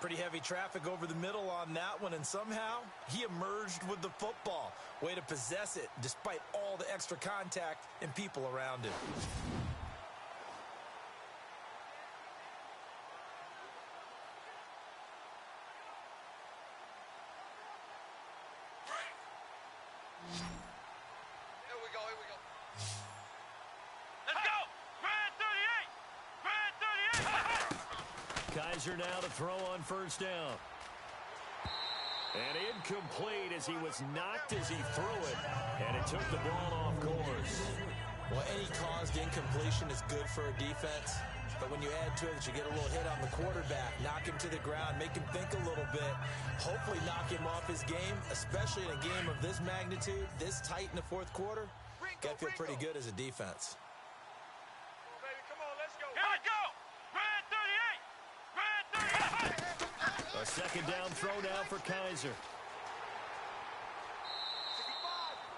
Pretty heavy traffic over the middle on that one, and somehow he emerged with the football. Way to possess it despite all the extra contact and people around him. Here we go. Let's go. Red 38. Kaiser now to throw on first down. And incomplete as he was knocked as he threw it. And it took the ball off course. Well, any caused incompletion is good for a defense. But when you add to it that you get a little hit on the quarterback, knock him to the ground, make him think a little bit, hopefully knock him off his game, especially in a game of this magnitude, this tight in the fourth quarter, got to feel pretty good as a defense. Come on, let's go. Here we go. Red 38. A second down throw now for Kaiser.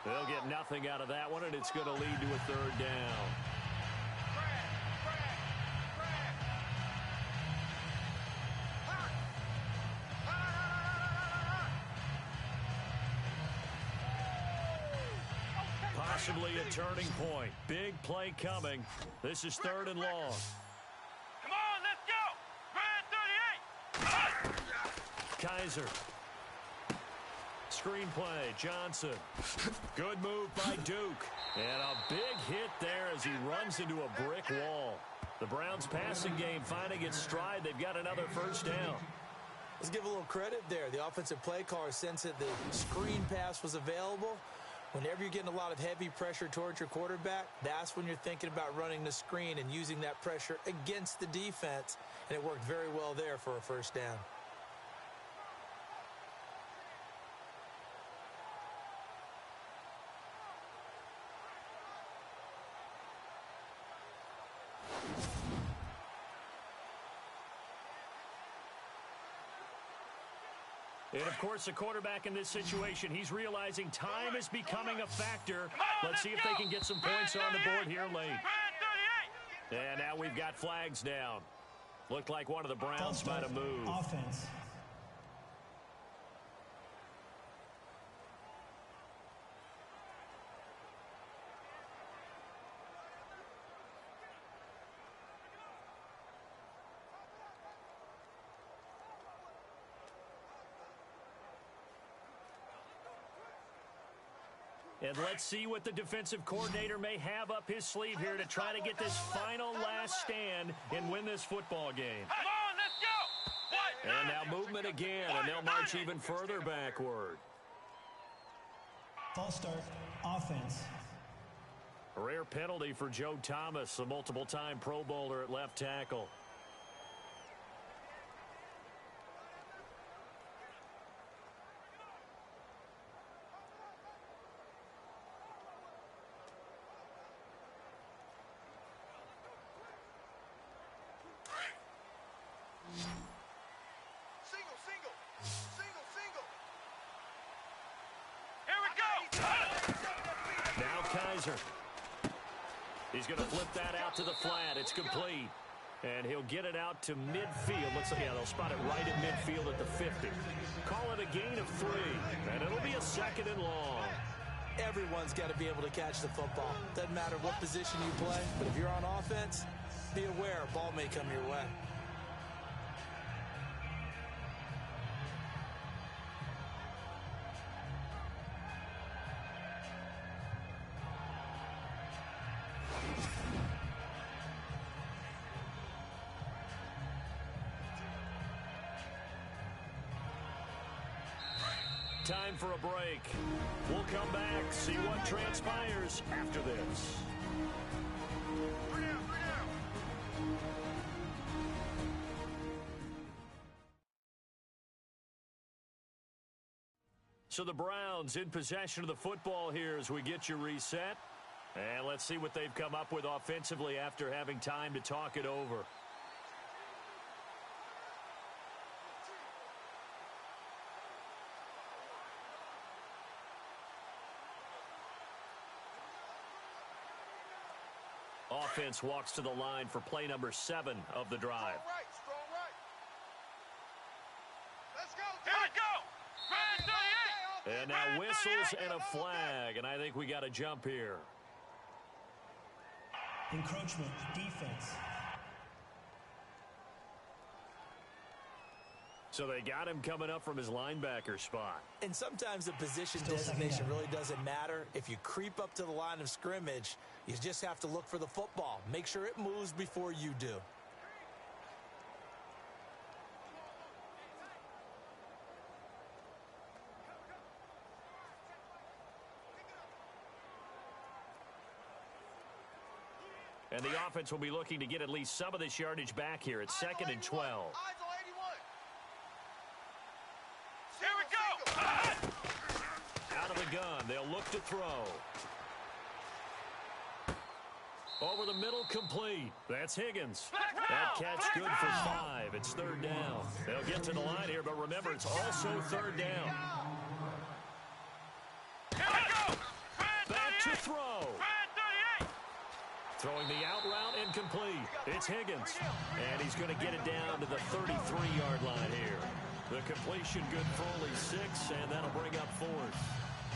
They'll get nothing out of that one, and it's going to lead to a third down. Possibly a turning point. Big play coming. This is 3rd and long. Come on, let's go. Red 38. Kaiser. Screen play, Johnson. Good move by Duke. And a big hit there as he runs into a brick wall. The Browns passing game finding its stride. They've got another first down. Let's give a little credit there. The offensive play caller sensed that the screen pass was available. Whenever you're getting a lot of heavy pressure towards your quarterback, that's when you're thinking about running the screen and using that pressure against the defense. And it worked very well there for a first down. And, of course, the quarterback in this situation, he's realizing time is becoming a factor. Let's see if they can get some points on the board here late. And now we've got flags down. Looked like one of the Browns might have moved. Offense. And let's see what the defensive coordinator may have up his sleeve here to try to get this final last stand and win this football game. Come on, let's go. And now movement again, and they'll march even further backward. False start. Offense. A rare penalty for Joe Thomas, a multiple-time Pro Bowler at left tackle. He's going to flip that out to the flat. It's complete. And he'll get it out to midfield. Looks like, yeah, they'll spot it right at midfield at the 50. Call it a gain of 3. And it'll be a 2nd and long. Everyone's got to be able to catch the football. Doesn't matter what position you play, but if you're on offense, be aware a ball may come your way. Time for a break. We'll come back, see what transpires after this. So the Browns in possession of the football here as we get you reset. And let's see what they've come up with offensively after having time to talk it over. Offense walks to the line for play number 7 of the drive. Strong right. Let's go. Here we go. And now whistles and a flag, and I think we got to jump here. Encroachment. Defense. So they got him coming up from his linebacker spot. And sometimes the position designation really doesn't matter. If you creep up to the line of scrimmage, you just have to look for the football. Make sure it moves before you do. And the offense will be looking to get at least some of this yardage back here. It's 2nd and 12. Out of the gun, they'll look to throw. Over the middle, complete. That's Higgins. That catch good for 5. It's 3rd down. They'll get to the line here, but remember, it's also 3rd down. Here we go. throw. Throwing the out route incomplete. It's Higgins. And he's going to get it down to the 33-yard line here. The completion good for only 6, and that'll bring up 4th.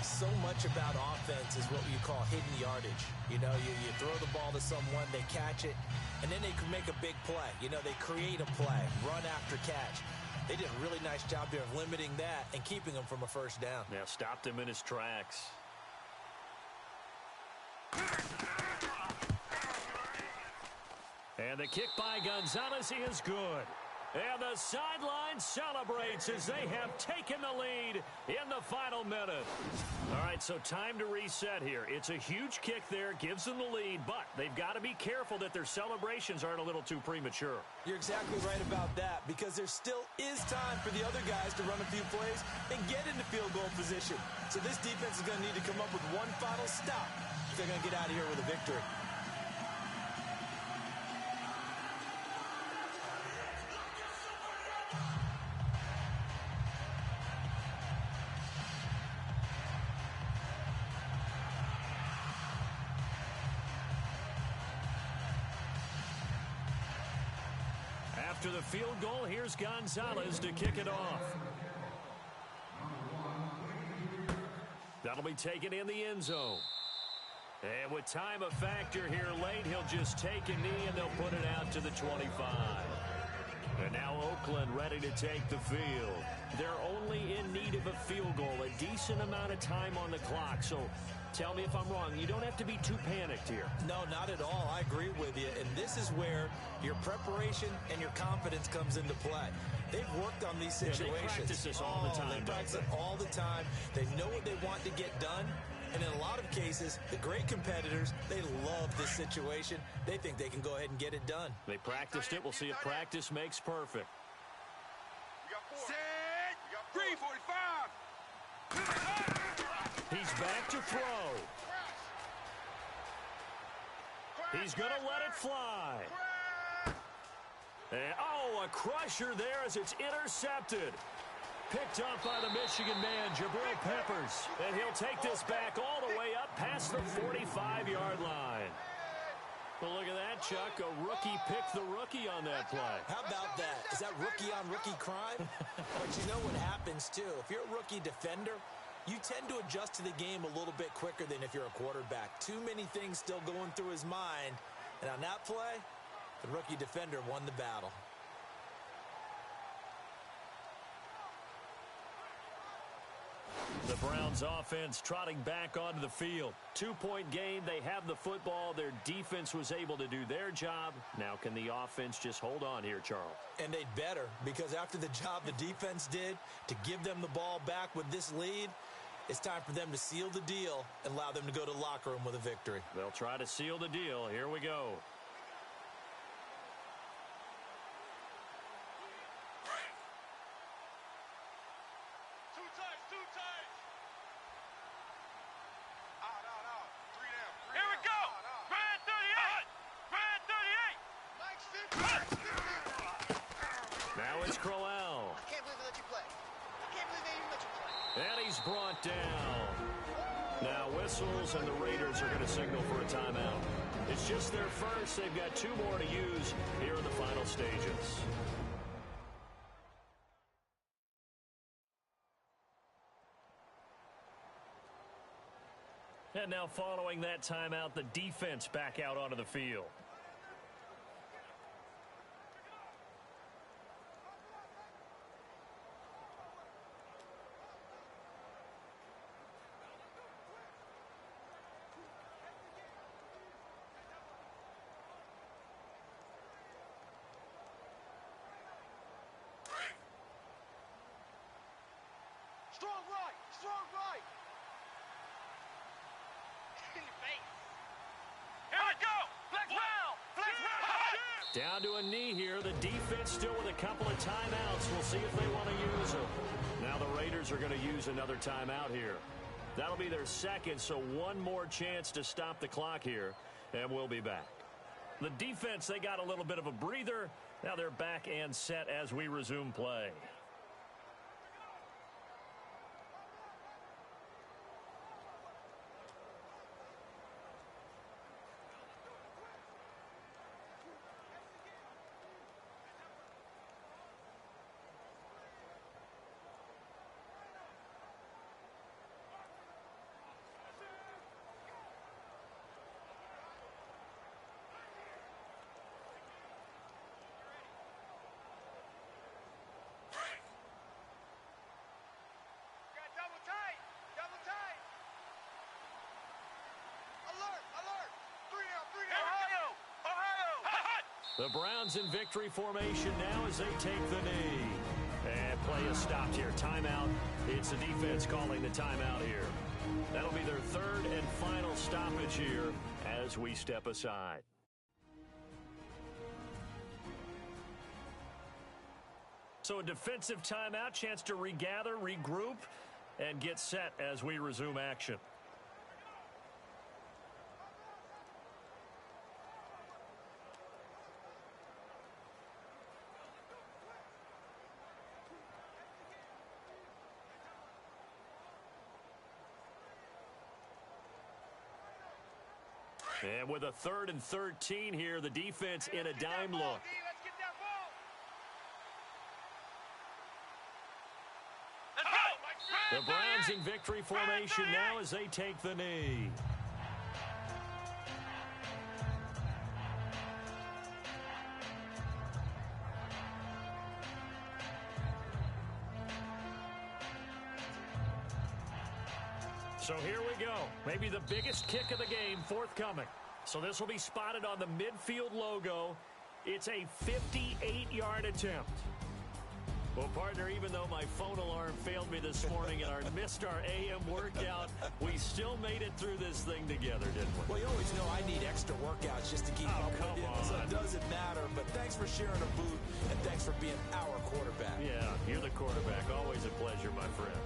So much about offense is what you call hidden yardage. You know, you throw the ball to someone, they catch it, and then they can make a big play. You know, they create a play, run after catch. They did a really nice job there of limiting that and keeping him from a first down. Yeah, stopped him in his tracks. And the kick by Gonzalez is good. And the sideline celebrates as they have taken the lead in the final minute. All right, so time to reset here. It's a huge kick there, gives them the lead, but they've got to be careful that their celebrations aren't a little too premature. You're exactly right about that, because there still is time for the other guys to run a few plays and get into field goal position. So this defense is going to need to come up with one final stop if they're going to get out of here with a victory. After the field goal, here's Gonzalez to kick it off. That'll be taken in the end zone. And with time a factor here late, he'll just take a knee and they'll put it out to the 25. And now Oakland ready to take the field. They're only in need of a field goal, a decent amount of time on the clock. So tell me if I'm wrong. You don't have to be too panicked here. No, not at all. I agree with you. And this is where your preparation and your confidence comes into play. They've worked on these situations. They practice this all the time. They practice it all the time. They know what they want to get done. And in a lot of cases, the great competitors, they love this situation. They think they can go ahead and get it done. They practiced it. We'll see if practice makes perfect. Set. 345. He's back to throw. He's going to let it fly. And, a crusher there as it's intercepted. Picked up by the Michigan man, Jabril Peppers. And he'll take this back all the way up past the 45-yard line. Well, look at that, Chuck. A rookie picked the rookie on that play. How about that? Is that rookie-on-rookie crime? But you know what happens, too. If you're a rookie defender, you tend to adjust to the game a little bit quicker than if you're a quarterback. Too many things still going through his mind. And on that play, the rookie defender won the battle. The Browns offense trotting back onto the field. 2-point game. They have the football. Their defense was able to do their job. Now can the offense just hold on here, Charles? And they'd better, because after the job the defense did to give them the ball back with this lead, it's time for them to seal the deal and allow them to go to the locker room with a victory. They'll try to seal the deal. Here we go. Brought down. Now whistles, and the Raiders are going to signal for a timeout. It's just their first. They've got 2 more to use here in the final stages. And now following that timeout, the defense back out onto the field. Strong right. In your face. Here we go. Flex round. Down to a knee here. The defense still with a couple of timeouts. We'll see if they want to use them. Now the Raiders are going to use another timeout here. That'll be their second, so one more chance to stop the clock here, and we'll be back. The defense, they got a little bit of a breather. Now they're back and set as we resume play. The Browns in victory formation now as they take the knee. And play is stopped here. Timeout. It's the defense calling the timeout here. That'll be their third and final stoppage here as we step aside. So a defensive timeout, chance to regather, regroup, and get set as we resume action. And with a 3rd and 13 here, the defense in a dime look. The Browns in victory formation now as they take the knee. So here we go. Maybe the biggest kick of the game forthcoming. So this will be spotted on the midfield logo. It's a 58-yard attempt. Well, partner, even though my phone alarm failed me this morning and missed our AM workout, we still made it through this thing together, didn't we? Well, you always know I need extra workouts just to keep up with you. So it doesn't matter. But thanks for sharing a boot, and thanks for being our quarterback. Yeah, you're the quarterback. Always a pleasure, my friend.